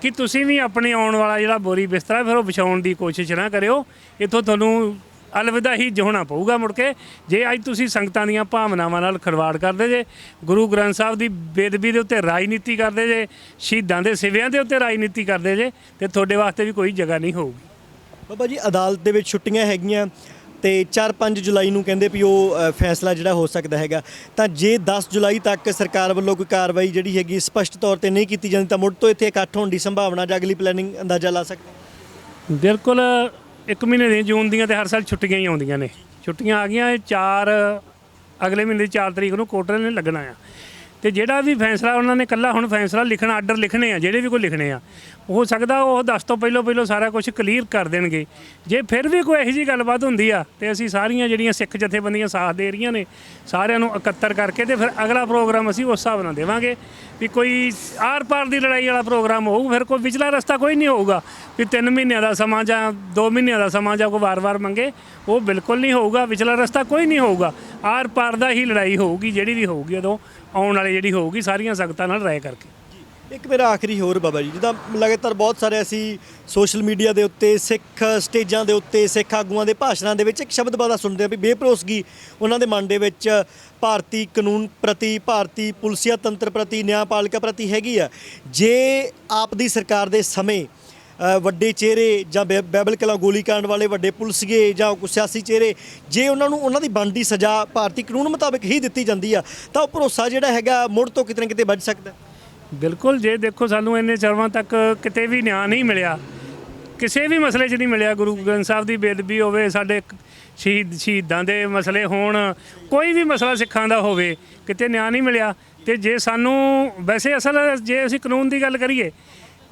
ਕਿ ਤੁਸੀਂ ਵੀ ਆਪਣੇ ਆਉਣ ਵਾਲਾ ਜਿਹੜਾ ਬੋਰੀ ਬਿਸਤਰਾ ਫਿਰ ਉਹ ਵਿਛਾਉਣ ਦੀ ਕੋਸ਼ਿਸ਼ ਨਾ ਕਰਿਓ। ਇੱਥੋਂ ਤੁਹਾਨੂੰ ਅਲਵਿਦਾ ਹੀ ਹੋਣਾ ਪਊਗਾ ਮੁੜ ਕੇ, ਜੇ ਅੱਜ ਤੁਸੀਂ ਸੰਗਤਾਂ ਦੀਆਂ ਭਾਵਨਾਵਾਂ ਨਾਲ ਖਿਲਵਾੜ ਕਰਦੇ ਜੇ, ਗੁਰੂ ਗ੍ਰੰਥ ਸਾਹਿਬ ਦੀ ਬੇਅਦਬੀ ਦੇ ਉੱਤੇ ਰਾਜਨੀਤੀ ਕਰਦੇ ਜੇ, ਸ਼ਹੀਦਾਂ ਦੇ ਸਿਵਿਆਂ ਦੇ ਉੱਤੇ ਰਾਜਨੀਤੀ ਕਰਦੇ ਜੇ, ਤੇ ਤੁਹਾਡੇ ਵਾਸਤੇ ਵੀ ਕੋਈ ਜਗ੍ਹਾ ਨਹੀਂ ਹੋਊਗੀ। ਬਾਬਾ ਜੀ ਅਦਾਲਤ ਦੇ ਵਿੱਚ ਛੁੱਟੀਆਂ ਹੈਗੀਆਂ ਤੇ 4-5 ਜੁਲਾਈ ਨੂੰ ਕਹਿੰਦੇ ਵੀ ਉਹ ਫੈਸਲਾ ਜਿਹੜਾ ਹੋ ਸਕਦਾ ਹੈਗਾ। ਤਾਂ ਜੇ 10 ਜੁਲਾਈ ਤੱਕ ਸਰਕਾਰ ਵੱਲੋਂ ਕੋਈ ਕਾਰਵਾਈ ਜਿਹੜੀ ਹੈਗੀ ਸਪਸ਼ਟ ਤੌਰ ਤੇ ਨਹੀਂ ਕੀਤੀ ਜਾਂਦੀ ਤਾਂ ਮੁੜ ਤੋਂ ਇੱਥੇ ਇਕੱਠ ਹੋਣ ਦੀ ਸੰਭਾਵਨਾ ਜਾਂ ਅਗਲੀ ਪਲੈਨਿੰਗ ਅੰਦਾਜ਼ਾ ਲਾ ਸਕਦੇ? ਬਿਲਕੁਲ 1 ਮਹੀਨੇ ਦੀਆਂ ਜੂਨ ਦੀਆਂ ਤੇ ਹਰ ਸਾਲ ਛੁੱਟੀਆਂ ਹੀ ਆਉਂਦੀਆਂ ਨੇ। ਛੁੱਟੀਆਂ ਆ ਗਈਆਂ, 4 ਅਗਲੇ ਮਹੀਨੇ ਦੀ 4 ਤਰੀਕ ਨੂੰ ਕੋਰਟ ਨੇ ਲੱਗਣਾ ਆ। ਤੇ ਜਿਹੜਾ ਵੀ ਫੈਸਲਾ ਉਹਨਾਂ ਨੇ ਇਕੱਲਾ ਹੁਣ ਫੈਸਲਾ ਲਿਖਣਾ, ਆਰਡਰ ਲਿਖਣੇ ਆ, ਜਿਹੜੇ ਵੀ ਕੋਈ ਲਿਖਣੇ ਆ, ਹੋ ਸਕਦਾ ਉਹ 10 ਤੋਂ ਪਹਿਲੋਂ ਸਾਰਾ ਕੁਝ ਕਲੀਅਰ ਕਰ ਦੇਣਗੇ। ਜੇ ਫਿਰ ਵੀ ਕੋਈ ਇਹੋ ਜਿਹੀ ਗੱਲਬਾਤ ਹੁੰਦੀ ਆ ਤੇ ਅਸੀਂ ਸਾਰੀਆਂ ਜਿਹੜੀਆਂ ਸਿੱਖ ਜਥੇਬੰਦੀਆਂ ਸਾਥ ਦੇ ਰਹੀਆਂ ਨੇ, ਸਾਰਿਆਂ ਨੂੰ ਇਕੱਤਰ ਕਰਕੇ ਤੇ ਫਿਰ ਅਗਲਾ ਪ੍ਰੋਗਰਾਮ ਅਸੀਂ ਉਸ ਹਿਸਾਬ ਨਾਲ ਦੇਵਾਂਗੇ। ਵੀ ਕੋਈ ਆਰ ਪਾਰ ਦੀ ਲੜਾਈ ਵਾਲਾ ਪ੍ਰੋਗਰਾਮ ਹੋਊ, ਫਿਰ ਕੋਈ ਵਿਚਲਾ ਰਸਤਾ ਕੋਈ ਨਹੀਂ ਹੋਊਗਾ ਵੀ 3 ਮਹੀਨਿਆਂ ਦਾ ਸਮਾਂ ਜਾਂ 2 ਮਹੀਨਿਆਂ ਦਾ ਸਮਾਂ ਜਾਂ ਕੋਈ ਵਾਰ-ਵਾਰ ਮੰਗੇ, ਉਹ ਬਿਲਕੁਲ ਨਹੀਂ ਹੋਊਗਾ। ਵਿਚਲਾ ਰਸਤਾ ਕੋਈ ਨਹੀਂ ਹੋਊਗਾ, ਆਰ ਪਾਰ ਦਾ ਹੀ ਲੜਾਈ ਹੋਊਗੀ ਜਿਹੜੀ ਵੀ ਹੋਊਗੀ। ਉਦੋਂ ਆਉਣ ਵਾਲੀ ਜਿਹੜੀ ਹੋਊਗੀ ਸਾਰੀਆਂ ਸੰਗਤਾਂ ਨਾਲ ਰਾਏ ਕਰਕੇ। ਇੱਕ ਮੇਰਾ ਆਖਰੀ ਹੋਰ ਬਾਬਾ ਜੀ, ਜਿੱਦਾਂ ਲਗਾਤਾਰ ਬਹੁਤ ਸਾਰੇ ਅਸੀਂ ਸੋਸ਼ਲ ਮੀਡੀਆ ਦੇ ਉੱਤੇ, ਸਿੱਖ ਸਟੇਜਾਂ ਦੇ ਉੱਤੇ, ਸਿੱਖ ਆਗੂਆਂ ਦੇ ਭਾਸ਼ਣਾਂ ਦੇ ਵਿੱਚ ਇੱਕ ਸ਼ਬਦ ਬਾਦਾ ਸੁਣਦੇ ਆ ਵੀ ਬੇਭਰੋਸਗੀ ਉਹਨਾਂ ਦੇ ਮਨ ਦੇ ਵਿੱਚ ਭਾਰਤੀ ਕਾਨੂੰਨ ਪ੍ਰਤੀ, ਭਾਰਤੀ ਪੁਲਸੀਆ ਤੰਤਰ ਪ੍ਰਤੀ, ਨਿਆਂਪਾਲਿਕਾ ਪ੍ਰਤੀ ਹੈਗੀ ਆ। ਜੇ ਆਪ ਦੀ ਸਰਕਾਰ ਦੇ ਸਮੇਂ ਵੱਡੇ ਚਿਹਰੇ ਜਾਂ ਬਾਈਬਲ ਕਲਾਂ ਗੋਲੀकांड ਵਾਲੇ ਵੱਡੇ ਪੁਲਿਸੀਏ ਜਾਂ ਸਿਆਸੀ ਚਿਹਰੇ, ਜੇ ਉਹਨਾਂ ਨੂੰ ਉਹਨਾਂ ਦੀ ਬਣਦੀ ਸਜ਼ਾ ਭਾਰਤੀ ਕਾਨੂੰਨ ਮੁਤਾਬਕ ਹੀ ਦਿੱਤੀ ਜਾਂਦੀ ਆ ਤਾਂ ਉਹ ਭਰੋਸਾ ਜਿਹੜਾ ਹੈਗਾ ਮੁੜ ਤੋਂ ਕਿਤੇ ਨਾ ਕਿਤੇ ਵੱਜ ਸਕਦਾ। ਬਿਲਕੁਲ, ਜੇ ਦੇਖੋ ਸਾਨੂੰ ਇੰਨੇ ਚਿਰਾਂ ਤੱਕ ਕਿਤੇ ਵੀ ਨਿਆਂ ਨਹੀਂ ਮਿਲਿਆ, ਕਿਸੇ ਵੀ ਮਸਲੇ 'ਚ ਨਹੀਂ ਮਿਲਿਆ। ਗੁਰੂ ਗ੍ਰੰਥ ਸਾਹਿਬ ਦੀ ਬੇਅਦਬੀ ਹੋਵੇ, ਸਾਡੇ ਸ਼ਹੀਦਾਂ ਦੇ ਮਸਲੇ ਹੋਣ, ਕੋਈ ਵੀ ਮਸਲਾ ਸਿੱਖਾਂ ਦਾ ਹੋਵੇ, ਕਿਤੇ ਨਿਆਂ ਨਹੀਂ ਮਿਲਿਆ। ਤੇ ਜੇ ਸਾਨੂੰ ਵੈਸੇ ਅਸਲ ਜੇ ਅਸੀਂ ਕਾਨੂੰਨ ਦੀ ਗੱਲ ਕਰੀਏ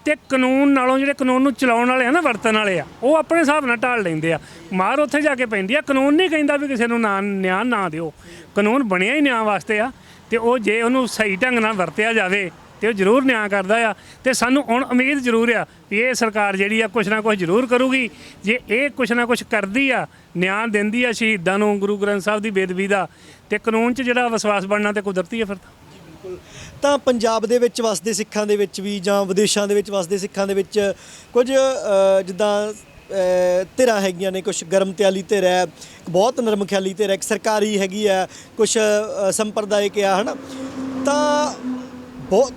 ਤੇ ਕਾਨੂੰਨ ਨਾਲੋਂ ਜਿਹੜੇ ਕਾਨੂੰਨ ਨੂੰ ਚਲਾਉਣ ਵਾਲੇ ਆ ਨਾ, ਵਰਤਣ ਵਾਲੇ ਆ, ਉਹ ਆਪਣੇ ਹਿਸਾਬ ਨਾਲ ਢਾਲ ਲੈਂਦੇ ਆ। ਮਾਰ ਉੱਥੇ ਜਾ ਕੇ ਪੈਂਦੀ ਆ। ਕਾਨੂੰਨ ਨਹੀਂ ਕਹਿੰਦਾ ਵੀ ਕਿਸੇ ਨੂੰ ਨਿਆਂ ਨਾ ਦਿਓ, ਕਾਨੂੰਨ ਬਣਿਆ ਹੀ ਨਿਆਂ ਵਾਸਤੇ ਆ। ਤੇ ਉਹ ਜੇ ਉਹਨੂੰ ਸਹੀ ਢੰਗ ਨਾਲ ਵਰਤਿਆ ਜਾਵੇ ਤੇ ਉਹ ਜ਼ਰੂਰ ਨਿਆਂ ਕਰਦਾ ਆ। ਤੇ ਸਾਨੂੰ ਹੁਣ ਉਮੀਦ ਜ਼ਰੂਰ ਆ ਵੀ ਇਹ ਸਰਕਾਰ ਜਿਹੜੀ ਆ ਕੁਛ ਨਾ ਕੁਛ ਜ਼ਰੂਰ ਕਰੂਗੀ। ਜੇ ਇਹ ਕੁਛ ਨਾ ਕੁਛ ਕਰਦੀ ਆ, ਨਿਆਂ ਦਿੰਦੀ ਆ ਸ਼ਹੀਦਾਂ ਨੂੰ, ਗੁਰੂ ਗ੍ਰੰਥ ਸਾਹਿਬ ਦੀ ਬੇਅਦਬੀ ਦਾ, ਤੇ ਕਾਨੂੰਨ 'ਚ ਜਿਹੜਾ ਵਿਸ਼ਵਾਸ ਬਣਨਾ ਤੇ ਕੁਦਰਤੀ ਆ ਫਿਰ ਤਾਂ ਪੰਜਾਬ ਦੇ ਵਿੱਚ ਵਸਦੇ ਸਿੱਖਾਂ ਦੇ ਵਿੱਚ ਵੀ ਜਾਂ ਵਿਦੇਸ਼ਾਂ ਦੇ ਵਿੱਚ ਵਸਦੇ ਸਿੱਖਾਂ ਦੇ ਵਿੱਚ ਕੁਝ ਜਿੱਦਾਂ ਧਿਰਾਂ ਹੈਗੀਆਂ ਨੇ, ਕੁਛ ਗਰਮ ਤਿਆਲੀ ਧਿਰ ਹੈ, ਬਹੁਤ ਨਰਮ ਖਿਆਲੀ ਧਿਰ ਹੈ, ਇੱਕ ਸਰਕਾਰੀ ਹੈਗੀ ਆ, ਕੁਛ ਸੰਪਰਦਾਇਕ ਆ, ਹੈ ਨਾ। ਤਾਂ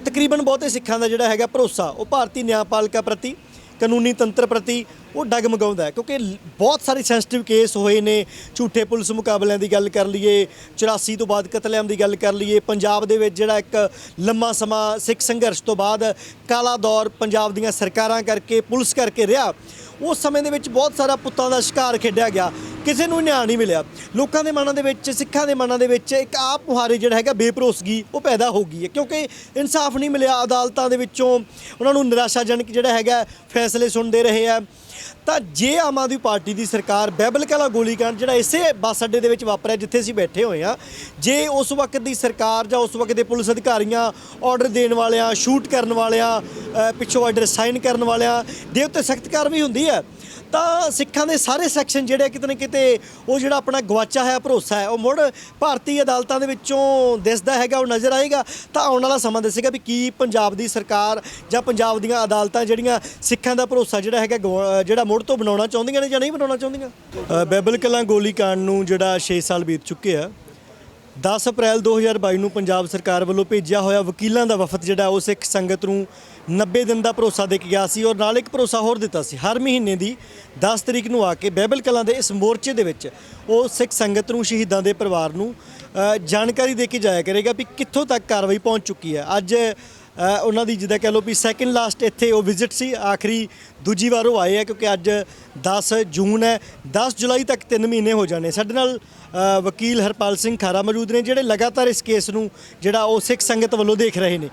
ਤਕਰੀਬਨ ਬਹੁਤੇ ਸਿੱਖਾਂ ਦਾ ਜਿਹੜਾ ਹੈਗਾ ਭਰੋਸਾ ਉਹ ਭਾਰਤੀ ਨਿਆਂਪਾਲਿਕਾ ਪ੍ਰਤੀ, ਕਾਨੂੰਨੀ ਤੰਤਰ ਪ੍ਰਤੀ ਉਹ ਡਗਮਗਾਉਂਦਾ ਹੈ। ਕਿਉਂਕਿ ਬਹੁਤ ਸਾਰੇ ਸੈਂਸਿਟਿਵ ਕੇਸ ਹੋਏ ਨੇ। ਝੂਠੇ ਪੁਲਿਸ ਮੁਕਾਬਲਿਆਂ ਦੀ ਗੱਲ ਕਰ ਲਈਏ, 84 ਤੋਂ ਬਾਅਦ ਕਤਲੇਆਮ ਦੀ ਗੱਲ ਕਰ ਲਈਏ, ਪੰਜਾਬ ਦੇ ਵਿੱਚ ਜਿਹੜਾ ਇੱਕ ਲੰਮਾ ਸਮਾਂ ਸਿੱਖ ਸੰਘਰਸ਼ ਤੋਂ ਬਾਅਦ ਕਾਲਾ ਦੌਰ ਪੰਜਾਬ ਦੀਆਂ ਸਰਕਾਰਾਂ ਕਰਕੇ, ਪੁਲਿਸ ਕਰਕੇ ਰਿਹਾ, ਉਸ ਸਮੇਂ ਦੇ ਵਿੱਚ ਬਹੁਤ ਸਾਰਾ ਪੁੱਤਾਂ ਦਾ ਸ਼ਿਕਾਰ ਖੇਡਿਆ ਗਿਆ, ਕਿਸੇ ਨੂੰ ਨਿਆਂ ਨਹੀਂ ਮਿਲਿਆ। ਲੋਕਾਂ ਦੇ ਮਨਾਂ ਦੇ ਵਿੱਚ, ਸਿੱਖਾਂ ਦੇ ਮਨਾਂ ਦੇ ਵਿੱਚ ਇੱਕ ਆਪ ਮੁਹਾਰੇ ਜਿਹੜਾ ਹੈਗਾ ਬੇਭਰੋਸਗੀ ਉਹ ਪੈਦਾ ਹੋ ਗਈ ਹੈ, ਕਿਉਂਕਿ ਇਨਸਾਫ ਨਹੀਂ ਮਿਲਿਆ। ਅਦਾਲਤਾਂ ਦੇ ਵਿੱਚੋਂ ਉਹਨਾਂ ਨੂੰ ਨਿਰਾਸ਼ਾਜਨਕ ਜਿਹੜਾ ਹੈਗਾ ਫੈਸਲੇ ਸੁਣਦੇ ਰਹੇ ਆ। ਤਾਂ ਜੇ ਆਮ ਆਦਮੀ ਪਾਰਟੀ ਦੀ ਸਰਕਾਰ ਬਹਿਬਲ ਕਲਾਂ ਗੋਲੀकांड ਜਿਹੜਾ ਇਸੇ ਬੱਸ ਅੱਡੇ ਦੇ ਵਿੱਚ ਵਾਪਰਿਆ ਜਿੱਥੇ ਅਸੀਂ ਬੈਠੇ ਹੋਏ ਆ, ਜੇ ਉਸ ਵਕਤ ਦੀ ਸਰਕਾਰ ਜਾਂ ਉਸ ਵਕਤ ਦੇ ਪੁਲਿਸ ਅਧਿਕਾਰੀਆਂ, ਆਰਡਰ ਦੇਣ ਵਾਲਿਆਂ, ਸ਼ੂਟ ਕਰਨ ਵਾਲਿਆਂ, ਪਿੱਛੋਂ ਆਰਡਰ ਸਾਈਨ ਕਰਨ ਵਾਲਿਆਂ ਦੇ ਉੱਤੇ ਸਖਤ ਕਾਰਵਾਈ ਹੁੰਦੀ ਹੈ, ਤਾਂ ਸਿੱਖਾਂ ਦੇ ਸਾਰੇ ਸੈਕਸ਼ਨ ਜਿਹੜੇ ਕਿਤੇ ਨਾ ਕਿਤੇ ਉਹ ਜਿਹੜਾ ਆਪਣਾ ਗਵਾਚਾ ਹੈ ਭਰੋਸਾ ਹੈ, ਉਹ ਮੁੜ ਭਾਰਤੀ ਅਦਾਲਤਾਂ ਦੇ ਵਿੱਚੋਂ ਦਿਸਦਾ ਹੈਗਾ, ਉਹ ਨਜ਼ਰ ਆਏਗਾ। ਤਾਂ ਆਉਣ ਵਾਲਾ ਸਮਾਂ ਦੱਸੇਗਾ ਵੀ ਕੀ ਪੰਜਾਬ ਦੀ ਸਰਕਾਰ ਜਾਂ ਪੰਜਾਬ ਦੀਆਂ ਅਦਾਲਤਾਂ ਜਿਹੜੀਆਂ ਸਿੱਖਾਂ ਦਾ ਭਰੋਸਾ ਜਿਹੜਾ ਹੈਗਾ ਜਿਹੜਾ ਮੁੜ ਤੋਂ ਬਣਾਉਣਾ ਚਾਹੁੰਦੀਆਂ ਨੇ ਜਾਂ ਨਹੀਂ ਬਣਾਉਣਾ ਚਾਹੁੰਦੀਆਂ। ਬਹਿਬਲ ਕਲਾਂ ਗੋਲੀकांड ਨੂੰ ਜਿਹੜਾ 6 ਸਾਲ ਬੀਤ ਚੁੱਕੇ ਆ। 10 ਅਪ੍ਰੈਲ 2022 ਨੂੰ ਪੰਜਾਬ ਸਰਕਾਰ ਵੱਲੋਂ ਭੇਜਿਆ ਹੋਇਆ ਵਕੀਲਾਂ ਦਾ ਵਫਦ ਜਿਹੜਾ ਉਹ ਸਿੱਖ ਸੰਗਤ ਨੂੰ 90 ਦਿਨ ਦਾ ਭਰੋਸਾ ਦੇ ਕੇ ਗਿਆ ਸੀ, ਔਰ ਨਾਲ ਇੱਕ ਭਰੋਸਾ ਹੋਰ ਦਿੱਤਾ ਸੀ, ਹਰ ਮਹੀਨੇ ਦੀ 10 ਤਰੀਕ ਨੂੰ ਆ ਕੇ ਬਹਿਬਲ ਕਲਾਂ ਦੇ ਇਸ ਮੋਰਚੇ ਦੇ ਵਿੱਚ ਉਹ ਸਿੱਖ ਸੰਗਤ ਨੂੰ, ਸ਼ਹੀਦਾਂ ਦੇ ਪਰਿਵਾਰ ਨੂੰ ਜਾਣਕਾਰੀ ਦੇ ਕੇ ਜਾਇਆ ਕਰੇਗਾ ਵੀ ਕਿੱਥੋਂ ਤੱਕ ਕਾਰਵਾਈ ਪਹੁੰਚ ਚੁੱਕੀ ਹੈ। ਅੱਜ ਉਹਨਾਂ ਦੀ ਜਿੱਦਾਂ ਕਹਿ ਲਓ ਵੀ ਸੈਕਿੰਡ ਲਾਸਟ ਇੱਥੇ ਉਹ ਵਿਜ਼ਿਟ ਸੀ, ਆਖਰੀ ਦੂਜੀ ਵਾਰ ਉਹ ਆਏ ਆ, ਕਿਉਂਕਿ ਅੱਜ 10 ਜੂਨ ਹੈ, 10 ਜੁਲਾਈ ਤੱਕ 3 ਮਹੀਨੇ ਹੋ ਜਾਣੇ। ਸਾਡੇ ਨਾਲ ਵਕੀਲ ਹਰਪਾਲ ਸਿੰਘ ਖਾਰਾ ਮੌਜੂਦ ਨੇ, ਜਿਹੜੇ ਲਗਾਤਾਰ ਇਸ ਕੇਸ ਨੂੰ ਜਿਹੜਾ ਉਹ ਸਿੱਖ ਸੰਗਤ ਵੱਲੋਂ ਦੇਖ ਰਹੇ ਨੇ।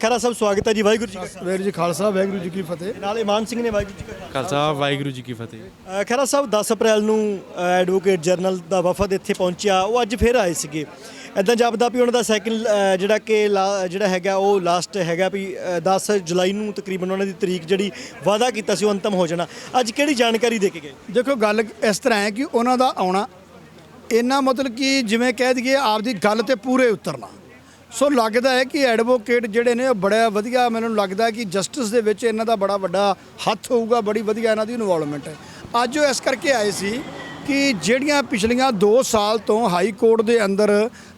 ਖਾਰਾ ਸਾਹਿਬ ਸਵਾਗਤ ਹੈ ਜੀ। ਵਾਹਿਗੁਰੂ ਜੀ ਕਾ ਖਾਲਸਾ। ਵਾਹਿਗੁਰੂ ਜੀ ਖਾਲਸਾ, ਵਾਹਿਗੁਰੂ ਜੀ ਕੀ ਫਤਿਹ। ਨਾਲ ਇਮਾਨ ਸਿੰਘ ਨੇ। ਵਾਹਿਗੁਰੂ ਜੀ ਕਾ ਖਾਲਸਾ ਵਾਹਿਗੁਰੂ ਜੀ ਕੀ ਫਤਿਹ। ਖਾਰਾ ਸਾਹਿਬ 10 ਅਪ੍ਰੈਲ ਨੂੰ ਐਡਵੋਕੇਟ ਜਨਰਲ ਦਾ ਵਫਦ ਇੱਥੇ ਪਹੁੰਚਿਆ, ਉਹ ਅੱਜ ਫਿਰ ਆਏ ਸੀਗੇ। ਇੱਦਾਂ ਜਾਪਦਾ ਵੀ ਉਹਨਾਂ ਦਾ ਸੈਕਿੰਡ ਜਿਹੜਾ ਕਿ ਜਿਹੜਾ ਹੈਗਾ ਉਹ ਲਾਸਟ ਹੈਗਾ ਵੀ 10 ਜੁਲਾਈ ਨੂੰ ਤਕਰੀਬਨ ਉਹਨਾਂ ਦੀ ਤਰੀਕ ਜਿਹੜੀ ਵਾਅਦਾ ਕੀਤਾ ਸੀ ਉਹ ਅੰਤਮ ਹੋ ਜਾਣਾ। ਅੱਜ ਕਿਹੜੀ ਜਾਣਕਾਰੀ ਦੇ ਕੇ ਗਏ? ਦੇਖੋ, ਗੱਲ ਇਸ ਤਰ੍ਹਾਂ ਹੈ ਕਿ ਉਹਨਾਂ ਦਾ ਆਉਣਾ ਇੰਨਾ ਮਤਲਬ ਕਿ ਜਿਵੇਂ ਕਹਿ ਦਈਏ ਆਪਦੀ ਗੱਲ ਤੇ ਪੂਰੇ ਉਤਰਨਾ। ਸੋ ਲੱਗਦਾ ਹੈ ਕਿ ਐਡਵੋਕੇਟ ਜਿਹੜੇ ਨੇ ਉਹ ਬੜਾ ਵਧੀਆ, ਮੈਨੂੰ ਲੱਗਦਾ ਕਿ ਜਸਟਿਸ ਦੇ ਵਿੱਚ ਇਹਨਾਂ ਦਾ ਬੜਾ ਵੱਡਾ ਹੱਥ ਹੋਊਗਾ, ਬੜੀ ਵਧੀਆ ਇਹਨਾਂ ਦੀ ਇਨਵੋਲਵਮੈਂਟ ਹੈ। ਅੱਜ ਉਹ ਇਸ ਕਰਕੇ ਆਏ ਸੀ ਕਿ ਜਿਹੜੀਆਂ ਪਿਛਲੀਆਂ 2 ਸਾਲ ਤੋਂ ਹਾਈ ਕੋਰਟ ਦੇ ਅੰਦਰ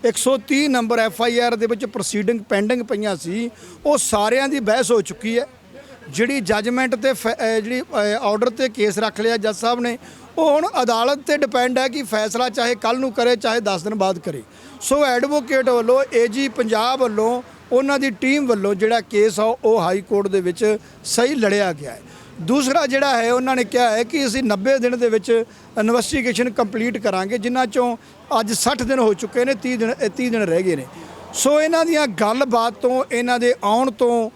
130 ਨੰਬਰ FIR ਦੇ ਵਿੱਚ ਪ੍ਰੋਸੀਡਿੰਗ ਪੈਂਡਿੰਗ ਪਈਆਂ ਸੀ, ਉਹ ਸਾਰਿਆਂ ਦੀ ਬਹਿਸ ਹੋ ਚੁੱਕੀ ਹੈ। ਜਿਹੜੀ ਜੱਜਮੈਂਟ ਤੇ ਜਿਹੜੀ ਆਰਡਰ ਤੇ ਕੇਸ ਰੱਖ ਲਿਆ ਜੱਜ ਸਾਹਿਬ ਨੇ, ਉਹ ਹੁਣ ਅਦਾਲਤ ਤੇ ਡਿਪੈਂਡ ਹੈ ਕਿ ਫੈਸਲਾ ਚਾਹੇ ਕੱਲ ਨੂੰ ਕਰੇ ਚਾਹੇ 10 ਦਿਨ ਬਾਅਦ ਕਰੇ। ਸੋ ਐਡਵੋਕੇਟ ਵੱਲੋਂ AG ਪੰਜਾਬ ਵੱਲੋਂ ਉਹਨਾਂ ਦੀ ਟੀਮ ਵੱਲੋਂ ਜਿਹੜਾ ਕੇਸ ਆ ਉਹ ਹਾਈ ਕੋਰਟ ਦੇ ਵਿੱਚ ਸਹੀ ਲੜਿਆ ਗਿਆ ਹੈ। ਦੂਸਰਾ ਜਿਹੜਾ ਹੈ, ਉਹਨਾਂ ਨੇ ਕਿਹਾ ਹੈ ਕਿ ਅਸੀਂ 90 ਦਿਨ ਦੇ ਵਿੱਚ ਇਨਵੈਸਟੀਗੇਸ਼ਨ ਕੰਪਲੀਟ ਕਰਾਂਗੇ, ਜਿਨ੍ਹਾਂ ਚੋਂ ਅੱਜ 60 ਦਿਨ ਹੋ ਚੁੱਕੇ ਨੇ, 30 ਦਿਨ ਰਹਿ ਗਏ ਨੇ। ਸੋ ਇਹਨਾਂ ਦੀਆਂ ਗੱਲਬਾਤ ਤੋਂ, ਇਹਨਾਂ ਦੇ ਆਉਣ ਤੋਂ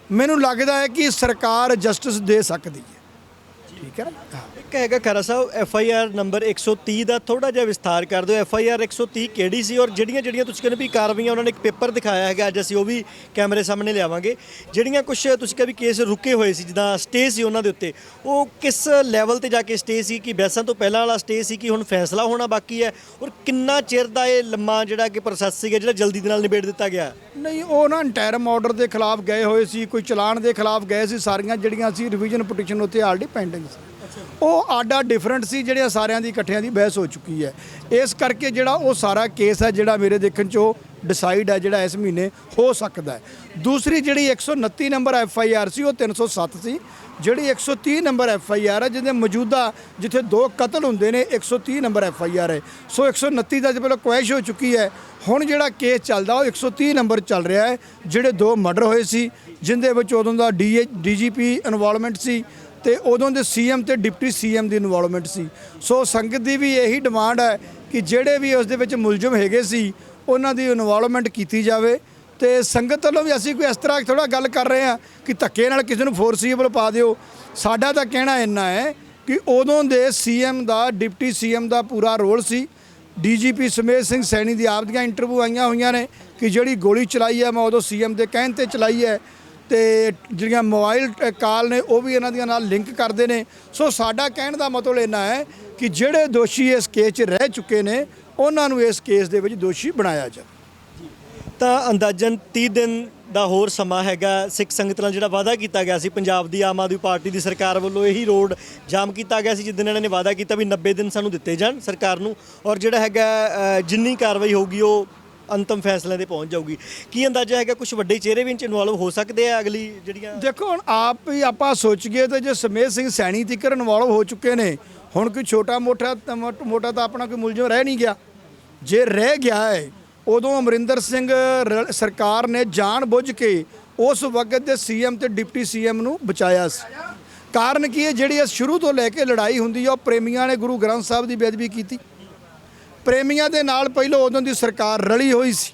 ਮੈਨੂੰ ਲੱਗਦਾ ਹੈ ਕਿ ਸਰਕਾਰ ਜਸਟਿਸ ਦੇ ਸਕਦੀ ਹੈ। ਠੀਕ ਹੈ ਨਾ। ਇੱਕ ਹੈਗਾ ਖਾਰਾ ਸਾਹਿਬ FIR ਨੰਬਰ 130 ਦਾ ਥੋੜਾ ਜਿਹਾ ਵਿਸਥਾਰ ਕਰ ਦਿਓ। FIR 130 ਕਿਹੜੀ ਸੀ, ਔਰ ਜਿਹੜੀਆਂ ਤੁਸੀਂ ਕਹਿੰਦੇ ਵੀ ਕਾਰਵਾਈਆਂ ਉਹਨਾਂ ਨੇ ਇੱਕ ਪੇਪਰ ਦਿਖਾਇਆ ਹੈਗਾ, ਅੱਜ ਅਸੀਂ ਉਹ ਵੀ ਕੈਮਰੇ ਸਾਹਮਣੇ ਲਿਆਵਾਂਗੇ। ਜਿਹੜੀਆਂ ਕੁਝ ਤੁਸੀਂ ਕਹਿੰਦੇ ਵੀ ਕੇਸ ਰੁਕੇ ਹੋਏ ਸੀ, ਜਿੱਦਾਂ ਸਟੇ ਸੀ ਉਹਨਾਂ ਦੇ ਉੱਤੇ, ਉਹ ਕਿਸ ਲੈਵਲ ਤੇ ਜਾ ਕੇ ਸਟੇ ਸੀ? ਕਿ ਬਹਿਸਾਂ ਤੋਂ ਪਹਿਲਾਂ ਵਾਲਾ ਸਟੇ ਸੀ ਕਿ ਹੁਣ ਫੈਸਲਾ ਹੋਣਾ ਬਾਕੀ ਹੈ? ਔਰ ਕਿੰਨਾ ਚਿਰ ਦਾ ਇਹ ਲੰਮਾ ਜਿਹੜਾ ਕਿ ਪ੍ਰੋਸੈਸ ਸੀਗਾ ਜਿਹੜਾ ਜਲਦੀ ਦੇ ਨਾਲ ਨਿਬੇੜ ਦਿੱਤਾ ਗਿਆ? ਨਹੀਂ, ਉਹ ਨਾ ਇੰਟਰਮ ਆਰਡਰ ਦੇ ਖਿਲਾਫ ਗਏ ਹੋਏ ਸੀ, ਕੋਈ ਚਲਾਨ ਦੇ ਖਿਲਾਫ ਗਏ ਸੀ। ਸਾਰੀਆਂ ਜਿਹੜੀਆਂ ਸੀ ਰਿਵੀਜ਼ਨ ਪਟੀਸ਼ਨ ਉੱਤੇ ਆਲਰੇਡੀ ਪੈਂਡਿੰਗ ਸੀ, ਉਹ ਆਡਾ ਡਿਫਰੈਂਟ ਸੀ, ਜਿਹੜੀਆਂ ਸਾਰਿਆਂ ਦੀ ਇਕੱਠਿਆਂ ਦੀ ਬਹਿਸ ਹੋ ਚੁੱਕੀ ਹੈ। ਇਸ ਕਰਕੇ ਜਿਹੜਾ ਉਹ ਸਾਰਾ ਕੇਸ ਹੈ ਜਿਹੜਾ ਮੇਰੇ ਦੇਖਣ 'ਚ ਉਹ ਡਿਸਾਈਡ ਹੈ ਜਿਹੜਾ ਇਸ ਮਹੀਨੇ ਹੋ ਸਕਦਾ ਹੈ। ਦੂਸਰੀ ਜਿਹੜੀ 129 ਨੰਬਰ FIR ਸੀ ਉਹ 307 ਸੀ। ਜਿਹੜੀ 130 ਨੰਬਰ FIR ਹੈ ਜਿਹਦੇ ਮੌਜੂਦਾ ਜਿੱਥੇ 2 ਕਤਲ ਹੁੰਦੇ ਨੇ, 130 ਨੰਬਰ FIR ਹੈ। ਸੋ 129 ਦਾ ਪਹਿਲਾਂ ਕੁਐਸ਼ ਹੋ ਚੁੱਕੀ ਹੈ। ਹੁਣ ਜਿਹੜਾ ਕੇਸ ਚੱਲਦਾ ਉਹ 130 ਨੰਬਰ ਚੱਲ ਰਿਹਾ ਹੈ, ਜਿਹੜੇ 2 ਮਰਡਰ ਹੋਏ ਸੀ, ਜਿੰਦੇ ਵਿੱਚ ਉਦੋਂ ਦਾ DGP ਇਨਵੋਲਵਮੈਂਟ ਸੀ ਤੇ ਉਦੋਂ ਦੇ CM ਤੇ ਡਿਪਟੀ CM ਦੀ ਇਨਵੋਲਵਮੈਂਟ ਸੀ। ਸੋ ਸੰਗਤ ਦੀ ਵੀ ਇਹੀ ਡਿਮਾਂਡ ਹੈ ਕਿ ਜਿਹੜੇ ਵੀ ਉਸ ਦੇ ਵਿੱਚ ਮੁਲਜ਼ਮ ਹੈਗੇ ਸੀ ਉਹਨਾਂ ਦੀ ਇਨਵੋਲਵਮੈਂਟ ਕੀਤੀ ਜਾਵੇ। ਤੇ ਸੰਗਤ ਵੱਲੋਂ ਵੀ ਅਸੀਂ ਕੋਈ ਇਸ ਤਰ੍ਹਾਂ ਥੋੜਾ ਗੱਲ ਕਰ ਰਹੇ ਹਾਂ ਕਿ ਧੱਕੇ ਨਾਲ ਕਿਸੇ ਨੂੰ ਫੋਰਸੀਬਲ ਪਾ ਦਿਓ। ਸਾਡਾ ਤਾਂ ਕਹਿਣਾ ਇੰਨਾ ਹੈ ਕਿ ਉਦੋਂ ਦੇ CM ਦਾ, ਡਿਪਟੀ CM ਦਾ ਪੂਰਾ ਰੋਲ ਸੀ। DGP ਸਮੇਤ ਸਿੰਘ ਸੈਣੀ ਦੀ ਆਪ ਦੀਆਂ ਇੰਟਰਵਿਊ ਆਈਆਂ ਹੋਈਆਂ ਨੇ ਕਿ ਜਿਹੜੀ ਗੋਲੀ ਚਲਾਈ ਹੈ ਮੈਂ ਉਦੋਂ CM ਦੇ ਕਹਿਣ ਤੇ ਚਲਾਈ ਹੈ, ਤੇ ਜਿਹੜੀਆਂ ਮੋਬਾਈਲ ਕਾਲ ਨੇ ਉਹ ਵੀ ਇਹਨਾਂ ਦੀਆਂ ਨਾਲ ਲਿੰਕ ਕਰਦੇ ਨੇ। ਸੋ ਸਾਡਾ ਕਹਿਣ ਦਾ ਮਤਲਬ ਇੰਨਾ ਹੈ ਕਿ ਜਿਹੜੇ ਦੋਸ਼ੀ ਇਸ ਕੇਸ 'ਚ ਰਹਿ ਚੁੱਕੇ ਨੇ ਉਹਨਾਂ ਨੂੰ ਇਸ ਕੇਸ ਦੇ ਵਿੱਚ ਦੋਸ਼ੀ ਬਣਾਇਆ ਜਾਵੇ। ਤਾਂ ਅੰਦਾਜ਼ਨ 30 ਦਿਨ ਦਾ ਹੋਰ ਸਮਾਂ ਹੈਗਾ। ਸਿੱਖ ਸੰਗਤ ਨਾਲ ਜਿਹੜਾ ਵਾਅਦਾ ਕੀਤਾ ਗਿਆ ਸੀ ਪੰਜਾਬ ਦੀ ਆਮ ਆਦਮੀ ਪਾਰਟੀ ਦੀ ਸਰਕਾਰ ਵੱਲੋਂ, ਇਹੀ ਰੋਡ ਜਾਮ ਕੀਤਾ ਗਿਆ ਸੀ ਜਿੱਦਣ ਇਹਨਾਂ ਨੇ ਵਾਅਦਾ ਕੀਤਾ ਵੀ 90 ਦਿਨ ਸਾਨੂੰ ਦਿੱਤੇ ਜਾਣ ਸਰਕਾਰ ਨੂੰ, ਔਰ ਜਿਹੜਾ ਹੈਗਾ ਜਿੰਨੀ ਕਾਰਵਾਈ ਹੋਊਗੀ ਉਹ ਅੰਤਮ ਫੈਸਲੇ ਤੇ ਪਹੁੰਚ ਜਾਊਗੀ। ਕੀ ਅੰਦਾਜ਼ਾ ਹੈਗਾ ਕੁਝ ਵੱਡੇ ਚਿਹਰੇ ਵੀ ਇਨਵੋਲਵ ਹੋ ਸਕਦੇ ਆ ਅਗਲੀ ਜਿਹੜੀਆਂ? ਦੇਖੋ, ਹੁਣ ਆਪ ਹੀ ਆਪਾਂ ਸੋਚੀਏ ਤਾਂ ਜੇ ਸਮੇਤ ਸਿੰਘ ਸੈਣੀ ਤੀਕਰ ਇਨਵੋਲਵ ਹੋ ਚੁੱਕੇ ਨੇ, ਹੁਣ ਕੋਈ ਛੋਟਾ ਮੋਟਾ ਤਾਂ ਆਪਣਾ ਕੋਈ ਮੁਲਜ਼ਮ ਰਹਿ ਨਹੀਂ ਗਿਆ। ਜੇ ਰਹਿ ਗਿਆ ਹੈ, ਉਦੋਂ ਅਮਰਿੰਦਰ ਸਿੰਘ ਸਰਕਾਰ ਨੇ ਜਾਣ ਬੁੱਝ ਕੇ ਉਸ ਵਕਤ ਦੇ CM ਤੇ ਡਿਪਟੀ CM ਨੂੰ ਬਚਾਇਆ ਸੀ। ਕਾਰਨ ਕੀ ਹੈ? ਜਿਹੜੀ ਸ਼ੁਰੂ ਤੋਂ ਲੈ ਕੇ ਲੜਾਈ ਹੁੰਦੀ ਹੈ ਉਹ ਪ੍ਰੇਮੀਆਂ ਨੇ ਗੁਰੂ ਗ੍ਰੰਥ ਸਾਹਿਬ ਦੀ ਬੇਅਦਬੀ ਕੀਤੀ। ਪ੍ਰੇਮੀਆਂ ਦੇ ਨਾਲ ਪਹਿਲਾਂ ਉਦੋਂ ਦੀ ਸਰਕਾਰ ਰਲੀ ਹੋਈ ਸੀ,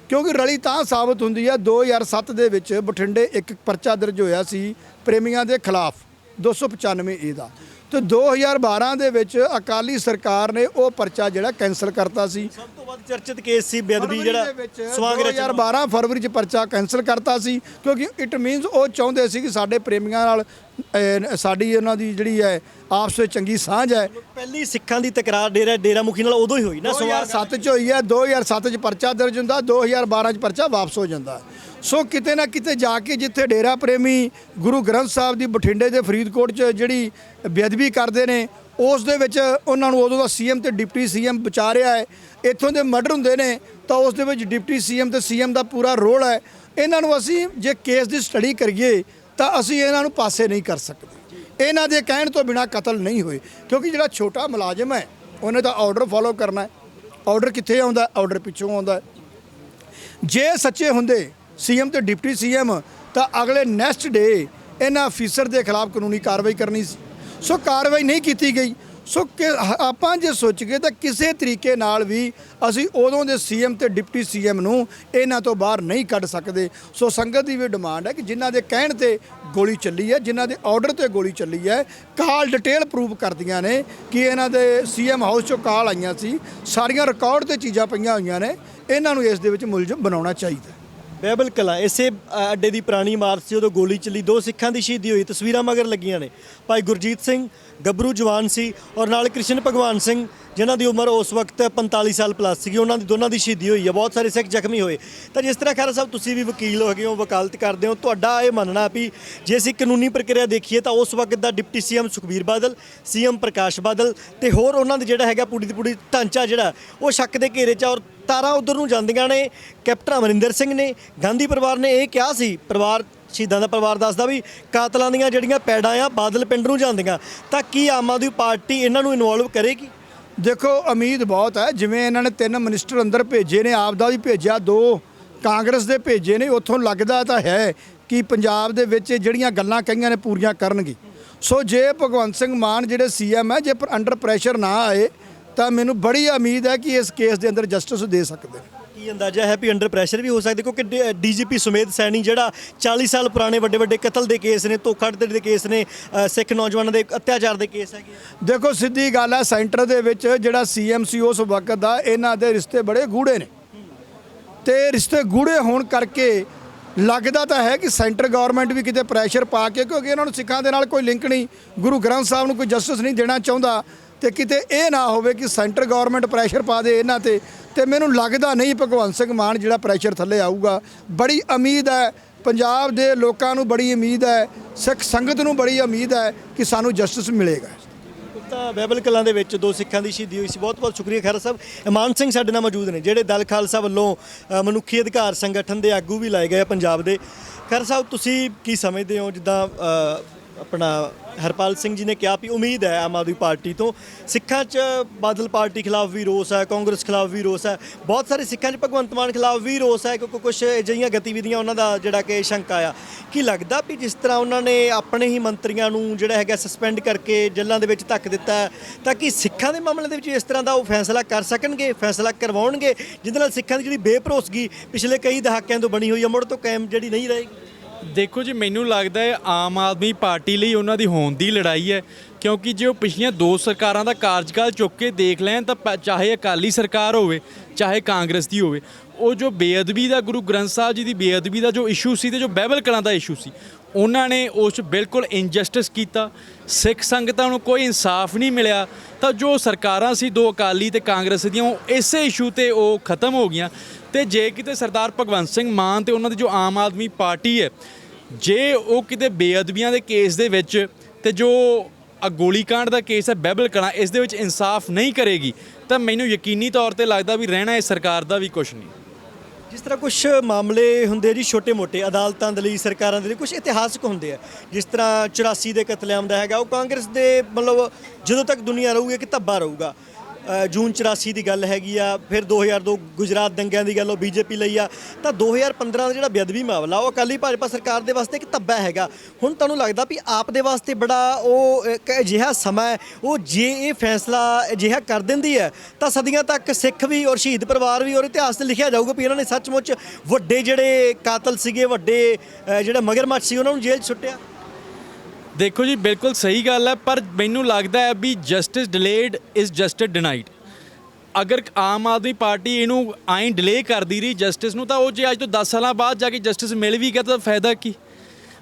ਕਿਉਂਕਿ ਰਲੀ ਤਾਂ ਸਾਬਤ ਹੁੰਦੀ ਹੈ 2007 ਦੇ ਵਿੱਚ ਬਠਿੰਡੇ ਇੱਕ ਪਰਚਾ ਦਰਜ ਹੋਇਆ ਸੀ ਪ੍ਰੇਮੀਆਂ ਦੇ ਖਿਲਾਫ 295A ਦਾ। ਤੇ 2012 ਦੇ ਵਿੱਚ ਅਕਾਲੀ ਸਰਕਾਰ ਨੇ ਉਹ ਪਰਚਾ ਜਿਹੜਾ ਕੈਂਸਲ ਕਰਤਾ ਸੀ। ਸਭ ਤੋਂ ਵੱਧ ਚਰਚਿਤ ਕੇਸ ਸੀ ਬੇਅਦਬੀ ਜਿਹੜਾ ਸਵਾਂਗ ਰਚਨਾ 2012 ਫਰਵਰੀ 'ਚ ਪਰਚਾ ਕੈਂਸਲ ਕਰਤਾ ਸੀ, ਕਿਉਂਕਿ ਇਟ ਮੀਨਸ ਉਹ ਚਾਹੁੰਦੇ ਸੀ ਕਿ ਸਾਡੇ ਪ੍ਰੇਮੀਆਂ ਨਾਲ ਸਾਡੀ ਉਹਨਾਂ ਦੀ ਜਿਹੜੀ ਹੈ ਆਪਸ ਵਿੱਚ ਚੰਗੀ ਸਾਂਝ ਹੈ। ਪਹਿਲੀ ਸਿੱਖਾਂ ਦੀ ਤਕਰਾਰ ਡੇਰਾ ਮੁਖੀ ਨਾਲ ਉਦੋਂ ਹੀ ਹੋਈ ਨਾ। 2007 'ਚ ਹੋਈ ਹੈ, 2007 'ਚ ਪਰਚਾ ਦਰਜ ਹੁੰਦਾ, 2012 'ਚ ਪਰਚਾ ਵਾਪਸ ਹੋ ਜਾਂਦਾ। ਸੋ ਕਿਤੇ ਨਾ ਕਿਤੇ ਜਾ ਕੇ ਜਿੱਥੇ ਡੇਰਾ ਪ੍ਰੇਮੀ ਗੁਰੂ ਗ੍ਰੰਥ ਸਾਹਿਬ ਦੀ ਬਠਿੰਡੇ ਤੇ ਫਰੀਦਕੋਟ 'ਚ ਜਿਹੜੀ ਬੇਅਦਬੀ ਕਰਦੇ ਨੇ, ਉਸ ਦੇ ਵਿੱਚ ਉਹਨਾਂ ਨੂੰ ਉਦੋਂ ਦਾ ਸੀਐਮ ਤੇ ਡਿਪਟੀ ਸੀਐਮ ਬਚਾ ਰਿਹਾ ਹੈ। ਇੱਥੋਂ ਦੇ ਮਰਡਰ ਹੁੰਦੇ ਨੇ ਤਾਂ ਉਸ ਦੇ ਵਿੱਚ ਡਿਪਟੀ ਸੀਐਮ ਤੇ ਸੀਐਮ ਦਾ ਪੂਰਾ ਰੋਲ ਹੈ। ਇਹਨਾਂ ਨੂੰ ਅਸੀਂ ਜੇ ਕੇਸ ਦੀ ਸਟੱਡੀ ਕਰੀਏ ਤਾਂ ਅਸੀਂ ਇਹਨਾਂ ਨੂੰ ਪਾਸੇ ਨਹੀਂ ਕਰ ਸਕਦੇ। ਇਹਨਾਂ ਦੇ ਕਹਿਣ ਤੋਂ ਬਿਨਾ ਕਤਲ ਨਹੀਂ ਹੋਏ, ਕਿਉਂਕਿ ਜਿਹੜਾ ਛੋਟਾ ਮੁਲਾਜ਼ਮ ਹੈ ਉਹਨੇ ਤਾਂ ਆਰਡਰ ਫੋਲੋ ਕਰਨਾ ਹੈ। ਆਰਡਰ ਕਿੱਥੇ ਆਉਂਦਾ? ਆਰਡਰ ਪਿੱਛੋਂ ਆਉਂਦਾ ਹੈ। ਜੇ ਸੱਚੇ ਹੁੰਦੇ ਸੀਐਮ ਤੇ ਡਿਪਟੀ ਸੀਐਮ ਤਾਂ ਅਗਲੇ ਨੈਕਸਟ ਡੇ ਇਹਨਾਂ ਅਫੀਸਰ ਦੇ ਖਿਲਾਫ ਕਾਨੂੰਨੀ ਕਾਰਵਾਈ ਕਰਨੀ ਸੀ। ਸੋ ਕਾਰਵਾਈ ਨਹੀਂ ਕੀਤੀ ਗਈ। ਸੋ ਕਿ ਆਪਾਂ ਜੇ ਸੋਚੀਏ ਤਾਂ ਕਿਸੇ ਤਰੀਕੇ ਨਾਲ ਵੀ ਅਸੀਂ ਉਦੋਂ ਦੇ ਸੀਐਮ ਤੇ ਡਿਪਟੀ ਸੀਐਮ ਨੂੰ ਇਹਨਾਂ ਤੋਂ ਬਾਹਰ ਨਹੀਂ ਕੱਢ ਸਕਦੇ। ਸੋ ਸੰਗਤ ਦੀ ਵੀ ਡਿਮਾਂਡ ਹੈ ਕਿ ਜਿਨ੍ਹਾਂ ਦੇ ਕਹਿਣ ਤੇ ਗੋਲੀ ਚੱਲੀ ਹੈ, ਜਿਨ੍ਹਾਂ ਦੇ ਆਰਡਰ ਤੇ ਗੋਲੀ ਚੱਲੀ ਹੈ, ਕਾਲ ਡਿਟੇਲ ਪ੍ਰੂਵ ਕਰਦੀਆਂ ਨੇ ਕਿ ਇਹਨਾਂ ਦੇ ਸੀਐਮ ਹਾਊਸ 'ਚੋਂ ਕਾਲ ਆਈਆਂ ਸੀ, ਸਾਰੀਆਂ ਰਿਕਾਰਡ ਤੇ ਚੀਜ਼ਾਂ ਪਈਆਂ ਹੋਈਆਂ ਨੇ। ਇਹਨਾਂ ਨੂੰ ਇਸ ਦੇ ਵਿੱਚ ਮੁਲਜ਼ਮ ਬਣਾਉਣਾ ਚਾਹੀਦਾ। ਬਾਈਬਲ ਕਲਾਂ ਇਸੇ ਅੱਡੇ ਦੀ ਪੁਰਾਣੀ ਇਮਾਰਤ ਸੀ ਜਦੋਂ ਗੋਲੀ ਚੱਲੀ, 2 ਸਿੱਖਾਂ ਦੀ ਸ਼ਹੀਦੀ ਹੋਈ। ਤਸਵੀਰਾਂ ਮਗਰ ਲੱਗੀਆਂ ਨੇ। ਭਾਈ ਗੁਰਜੀਤ ਸਿੰਘ ਗੱਭਰੂ ਜਵਾਨ ਸੀ ਔਰ ਨਾਲ ਕ੍ਰਿਸ਼ਨ ਭਗਵਾਨ ਸਿੰਘ ਜਿਨ੍ਹਾਂ ਦੀ ਉਮਰ ਉਸ ਵਕਤ 45 ਸਾਲ ਪਲੱਸ ਸੀਗੀ, ਉਹਨਾਂ ਦੀ ਦੋਨਾਂ ਦੀ ਸ਼ਹੀਦੀ ਹੋਈ ਹੈ। ਬਹੁਤ ਸਾਰੇ ਸਿੱਖ ਜ਼ਖਮੀ ਹੋਏ। ਤਾਂ ਜਿਸ ਤਰ੍ਹਾਂ ਖਹਿਰਾ ਸਾਹਿਬ ਤੁਸੀਂ ਵੀ ਵਕੀਲ ਹੈਗੇ ਹੋ, ਵਕਾਲਤ ਕਰਦੇ ਹੋ, ਤੁਹਾਡਾ ਇਹ ਮੰਨਣਾ ਵੀ ਜੇ ਅਸੀਂ ਕਾਨੂੰਨੀ ਪ੍ਰਕਿਰਿਆ ਦੇਖੀਏ ਤਾਂ ਉਸ ਵਕਤ ਦਾ deputy CM Sukhbir Badal, CM Parkash Badal ਤੇ ਹੋਰ ਉਹਨਾਂ ਦੇ ਜਿਹੜਾ ਹੈਗਾ ਪੂਰੀ ਦੀ ਪੂਰੀ ਢਾਂਚਾ ਜਿਹੜਾ ਉਹ ਸ਼ੱਕ ਦੇ ਘੇਰੇ 'ਚ, ਔਰ ਤਾਰਾਂ ਉਧਰ ਨੂੰ ਜਾਂਦੀਆਂ ਨੇ। ਕੈਪਟਨ ਅਮਰਿੰਦਰ ਸਿੰਘ ਨੇ, ਗਾਂਧੀ ਪਰਿਵਾਰ ਨੇ ਇਹ ਕਿਹਾ ਸੀ, ਪਰਿਵਾਰ ਸ਼ਹੀਦਾਂ ਦਾ ਪਰਿਵਾਰ ਦੱਸਦਾ ਵੀ ਕਾਤਲਾਂ ਦੀਆਂ ਜਿਹੜੀਆਂ ਪੈੜਾਂ ਆ ਬਾਦਲ ਪਿੰਡ ਨੂੰ ਜਾਂਦੀਆਂ। ਤਾਂ ਕੀ ਆਮ ਆਦਮੀ ਪਾਰਟੀ ਇਹਨਾਂ ਨੂੰ ਇਨਵੋਲਵ ਕਰੇਗੀ? ਦੇਖੋ ਉਮੀਦ ਬਹੁਤ ਹੈ। ਜਿਵੇਂ ਇਹਨਾਂ ਨੇ 3 ਮਿਨਿਸਟਰ ਅੰਦਰ ਭੇਜੇ ਨੇ, ਆਪ ਦਾ ਵੀ ਭੇਜਿਆ, 2 ਕਾਂਗਰਸ ਦੇ ਭੇਜੇ ਨੇ, ਉੱਥੋਂ ਲੱਗਦਾ ਤਾਂ ਹੈ ਕਿ ਪੰਜਾਬ ਦੇ ਵਿੱਚ ਜਿਹੜੀਆਂ ਗੱਲਾਂ ਕਹੀਆਂ ਨੇ ਪੂਰੀਆਂ ਕਰਨਗੇ। ਸੋ ਜੇ ਭਗਵੰਤ ਸਿੰਘ ਮਾਨ ਜਿਹੜੇ ਸੀਐਮ ਹੈ, ਜੇ ਅੰਡਰ ਪ੍ਰੈਸ਼ਰ ਨਾ ਆਏ ਤਾਂ ਮੈਨੂੰ ਬੜੀ ਉਮੀਦ ਹੈ ਕਿ ਇਸ ਕੇਸ ਦੇ ਅੰਦਰ ਜਸਟਿਸ ਦੇ ਸਕਦੇ ਨੇ। ਕੀ ਅੰਦਾਜ਼ਾ ਹੈ ਵੀ ਅੰਡਰ ਪ੍ਰੈਸ਼ਰ ਵੀ ਹੋ ਸਕਦੇ? ਕਿਉਂਕਿ ਡੀਜੀਪੀ ਸੁਮੇਧ ਸੈਣੀ ਜਿਹੜਾ 40 ਸਾਲ ਪੁਰਾਣੇ ਵੱਡੇ ਕਤਲ ਦੇ ਕੇਸ ਨੇ, ਧੋਖਾਧੜੀ ਦੇ ਕੇਸ ਨੇ, ਸਿੱਖ ਨੌਜਵਾਨਾਂ ਦੇ ਅਤਿਆਚਾਰ ਦੇ ਕੇਸ ਹੈਗੇ। ਦੇਖੋ ਸਿੱਧੀ ਗੱਲ ਹੈ, ਸੈਂਟਰ ਦੇ ਵਿੱਚ ਜਿਹੜਾ ਸੀਐਮ ਸੀ ਉਸ ਵਕਤ ਦਾ, ਇਹਨਾਂ ਦੇ ਰਿਸ਼ਤੇ ਬੜੇ ਗੂੜੇ ਨੇ ਤੇ ਰਿਸ਼ਤੇ ਗੂੜੇ ਹੋਣ ਕਰਕੇ ਲੱਗਦਾ ਤਾਂ ਹੈ ਕਿ ਸੈਂਟਰ ਗਵਰਨਮੈਂਟ ਵੀ ਕਿਤੇ ਪ੍ਰੈਸ਼ਰ ਪਾ ਕੇ, ਕਿਉਂਕਿ ਇਹਨਾਂ ਨੂੰ ਸਿੱਖਾਂ ਦੇ ਨਾਲ ਕੋਈ ਲਿੰਕ ਨਹੀਂ, ਗੁਰੂ ਗ੍ਰੰਥ ਸਾਹਿਬ ਨੂੰ ਕੋਈ ਜਸਟਿਸ ਨਹੀਂ ਦੇਣਾ ਚਾਹੁੰਦਾ, ਤੇ ਕਿਤੇ ਇਹ ਨਾ ਹੋਵੇ ਕਿ ਸੈਂਟਰ ਗਵਰਨਮੈਂਟ ਪ੍ਰੈਸ਼ਰ ਪਾ ਦੇ ਇਹਨਾਂ ਤੇ ਮੈਨੂੰ ਲੱਗਦਾ ਨਹੀਂ ਭਗਵੰਤ ਸਿੰਘ ਮਾਨ ਜਿਹੜਾ ਪ੍ਰੈਸ਼ਰ ਥੱਲੇ ਆਊਗਾ। ਬੜੀ ਉਮੀਦ ਹੈ, ਪੰਜਾਬ ਦੇ ਲੋਕਾਂ ਨੂੰ ਬੜੀ ਉਮੀਦ ਹੈ, ਸਿੱਖ ਸੰਗਤ ਨੂੰ ਬੜੀ ਉਮੀਦ ਹੈ ਕਿ ਸਾਨੂੰ ਜਸਟਿਸ ਮਿਲੇਗਾ। ਤਾਂ ਬਾਈਬਲ ਕਲਾਂ ਦੇ ਵਿੱਚ 2 ਸਿੱਖਾਂ ਦੀ ਸ਼ਹੀਦੀ ਹੋਈ ਸੀ। ਬਹੁਤ ਬਹੁਤ ਸ਼ੁਕਰੀਆ ਖਹਿਰਾ ਸਾਹਿਬ। ਇਮਾਨ ਸਿੰਘ ਸਾਡੇ ਨਾਲ ਮੌਜੂਦ ਨੇ ਜਿਹੜੇ ਦਲ ਖਾਲਸਾ ਵੱਲੋਂ ਮਨੁੱਖੀ ਅਧਿਕਾਰ ਸੰਗਠਨ ਦੇ ਆਗੂ ਵੀ ਲਾਏ ਗਏ ਪੰਜਾਬ ਦੇ। ਖਹਿਰਾ ਸਾਹਿਬ ਤੁਸੀਂ ਕੀ ਸਮਝਦੇ ਹੋ, ਜਿੱਦਾਂ ਆਪਣਾ ਹਰਪਾਲ ਸਿੰਘ ਜੀ ਨੇ ਕਿਹਾ ਵੀ ਉਮੀਦ ਹੈ ਆਮ ਆਦਮੀ ਪਾਰਟੀ ਤੋਂ, ਸਿੱਖਾਂ 'ਚ ਬਾਦਲ ਪਾਰਟੀ ਖਿਲਾਫ ਵੀ ਰੋਸ ਹੈ, ਕਾਂਗਰਸ ਖਿਲਾਫ ਵੀ ਰੋਸ ਹੈ, ਬਹੁਤ ਸਾਰੇ ਸਿੱਖਾਂ 'ਚ ਭਗਵੰਤ ਮਾਨ ਖਿਲਾਫ ਵੀ ਰੋਸ ਹੈ, ਕਿਉਂਕਿ ਕੁਝ ਅਜਿਹੀਆਂ ਗਤੀਵਿਧੀਆਂ ਉਹਨਾਂ ਦਾ ਜਿਹੜਾ ਕਿ ਸ਼ੰਕਾ ਆ। ਕੀ ਲੱਗਦਾ ਵੀ ਜਿਸ ਤਰ੍ਹਾਂ ਉਹਨਾਂ ਨੇ ਆਪਣੇ ਹੀ ਮੰਤਰੀਆਂ ਨੂੰ ਜਿਹੜਾ ਹੈਗਾ ਸਸਪੈਂਡ ਕਰਕੇ ਜੇਲ੍ਹਾਂ ਦੇ ਵਿੱਚ ਧੱਕ ਦਿੱਤਾ, ਤਾਂ ਕਿ ਸਿੱਖਾਂ ਦੇ ਮਾਮਲੇ ਦੇ ਵਿੱਚ ਇਸ ਤਰ੍ਹਾਂ ਦਾ ਉਹ ਫੈਸਲਾ ਕਰ ਸਕਣਗੇ, ਫੈਸਲਾ ਕਰਵਾਉਣਗੇ, ਜਿਹਦੇ ਨਾਲ ਸਿੱਖਾਂ ਦੀ ਜਿਹੜੀ ਬੇਭਰੋਸਗੀ ਪਿਛਲੇ ਕਈ ਦਹਾਕਿਆਂ ਤੋਂ ਬਣੀ ਹੋਈ ਹੈ ਮੁੜ ਤੋਂ ਕਾਇਮ ਜਿਹੜੀ ਨਹੀਂ ਰਹੇਗੀ? ਦੇਖੋ ਜੀ, ਮੈਨੂੰ ਲੱਗਦਾ ਹੈ ਆਮ ਆਦਮੀ ਪਾਰਟੀ ਲਈ ਉਹਨਾਂ ਦੀ ਹੋਂਦ ਦੀ ਲੜਾਈ ਹੈ, ਕਿਉਂਕਿ ਜੇ ਉਹ ਪਿਛਲੀਆਂ 2 ਸਰਕਾਰਾਂ ਦਾ ਕਾਰਜਕਾਲ ਚੁੱਕ ਕੇ ਦੇਖ ਲੈਣ ਤਾਂ ਚਾਹੇ ਅਕਾਲੀ ਸਰਕਾਰ ਹੋਵੇ ਚਾਹੇ ਕਾਂਗਰਸ ਦੀ ਹੋਵੇ, ਉਹ ਜੋ ਬੇਅਦਬੀ ਦਾ, ਗੁਰੂ ਗ੍ਰੰਥ ਸਾਹਿਬ ਜੀ ਦੀ ਬੇਅਦਬੀ ਦਾ ਜੋ ਇਸ਼ੂ ਸੀ ਤੇ ਜੋ ਬਾਈਬਲ ਕਲਾਂ ਦਾ ਇਸ਼ੂ ਸੀ, ਉਹਨਾਂ ਨੇ ਉਸ 'ਚ ਬਿਲਕੁਲ ਇਨਜਸਟਿਸ ਕੀਤਾ। ਸਿੱਖ ਸੰਗਤਾਂ ਨੂੰ ਕੋਈ ਇਨਸਾਫ ਨਹੀਂ ਮਿਲਿਆ। ਤਾਂ ਜੋ ਸਰਕਾਰਾਂ ਸੀ 2 ਅਕਾਲੀ ਤੇ ਕਾਂਗਰਸ ਦੀਆਂ, ਉਹ ਇਸੇ ਇਸ਼ੂ ਤੇ ਉਹ ਖਤਮ ਹੋ ਗਈਆਂ। ਤੇ ਜੇ ਕਿਤੇ ਸਰਦਾਰ ਭਗਵੰਤ ਸਿੰਘ ਮਾਨ ਤੇ ਉਹਨਾਂ ਦੀ ਜੋ ਆਮ ਆਦਮੀ ਪਾਰਟੀ ਹੈ, ਜੇ ਉਹ ਕਿਤੇ ਬੇਅਦਬੀਆਂ ਦੇ ਕੇਸ ਦੇ ਵਿੱਚ ਤੇ ਜੋ ਗੋਲੀकांड ਦਾ ਕੇਸ ਹੈ ਬਾਈਬਲ ਕਲਾਂ, ਇਸ ਦੇ ਵਿੱਚ ਇਨਸਾਫ ਨਹੀਂ ਕਰੇਗੀ, ਤਾਂ ਮੈਨੂੰ ਯਕੀਨੀ ਤੌਰ ਤੇ ਲੱਗਦਾ ਵੀ ਰਹਿਣਾ ਇਸ ਸਰਕਾਰ ਦਾ ਵੀ ਕੁਝ ਨਹੀਂ। ਜਿਸ ਤਰ੍ਹਾਂ ਕੁਝ ਮਾਮਲੇ ਹੁੰਦੇ ਜੀ ਛੋਟੇ ਮੋਟੇ ਅਦਾਲਤਾਂ ਦੇ ਲਈ, ਸਰਕਾਰਾਂ ਦੇ ਲਈ, ਕੁਝ ਇਤਿਹਾਸਕ ਹੁੰਦੇ ਆ, ਜਿਸ ਤਰ੍ਹਾਂ 84 ਦੇ ਕਤਲੇਆਮ ਦਾ ਹੈਗਾ, ਉਹ ਕਾਂਗਰਸ ਦੇ ਮਤਲਬ ਜਦੋਂ ਤੱਕ ਦੁਨੀਆ ਰਹੂਗੀ ਕਿ ਧੱਬਾ ਰਹੂਗਾ। ਜੂਨ 84 ਦੀ ਗੱਲ ਹੈਗੀ ਆ, ਫਿਰ 2002 ਗੁਜਰਾਤ ਦੰਗਿਆਂ ਦੀ ਗੱਲ ਉਹ ਬੀਜੇਪੀ ਲਈ ਆ। ਤਾਂ 2015 ਦਾ ਜਿਹੜਾ ਬੇਅਦਬੀ ਮਾਮਲਾ ਉਹ ਅਕਾਲੀ ਭਾਜਪਾ ਸਰਕਾਰ ਦੇ ਵਾਸਤੇ ਇੱਕ ਧੱਬਾ ਹੈਗਾ। ਹੁਣ ਤੁਹਾਨੂੰ ਲੱਗਦਾ ਵੀ ਆਪ ਦੇ ਵਾਸਤੇ ਬੜਾ ਉਹ ਇੱਕ ਅਜਿਹਾ ਸਮਾਂ ਹੈ, ਉਹ ਜੇ ਇਹ ਫੈਸਲਾ ਅਜਿਹਾ ਕਰ ਦਿੰਦੀ ਹੈ ਤਾਂ ਸਦੀਆਂ ਤੱਕ ਸਿੱਖ ਵੀ ਔਰ ਸ਼ਹੀਦ ਪਰਿਵਾਰ ਵੀ ਔਰ ਇਤਿਹਾਸ 'ਤੇ ਲਿਖਿਆ ਜਾਊਗਾ ਵੀ ਇਹਨਾਂ ਨੇ ਸੱਚਮੁੱਚ ਵੱਡੇ ਜਿਹੜੇ ਕਾਤਲ ਸੀਗੇ, ਵੱਡੇ ਜਿਹੜਾ ਮਗਰਮੱਛ ਸੀ, ਉਹਨਾਂ ਨੂੰ ਜੇਲ੍ਹ 'ਚ ਸੁੱਟਿਆ। ਦੇਖੋ ਜੀ ਬਿਲਕੁਲ ਸਹੀ ਗੱਲ ਹੈ, ਪਰ ਮੈਨੂੰ ਲੱਗਦਾ ਹੈ ਵੀ justice delayed is justice denied. ਅਗਰ ਆਮ ਆਦਮੀ ਪਾਰਟੀ ਇਹਨੂੰ ਆਏਂ ਡਿਲੇ ਕਰਦੀ ਰਹੀ ਜਸਟਿਸ ਨੂੰ, ਤਾਂ ਉਹ ਜੇ ਅੱਜ ਤੋਂ 10 ਸਾਲਾਂ ਬਾਅਦ ਜਾ ਕੇ ਜਸਟਿਸ ਮਿਲ ਵੀ ਗਿਆ ਤਾਂ ਫਾਇਦਾ ਕੀ।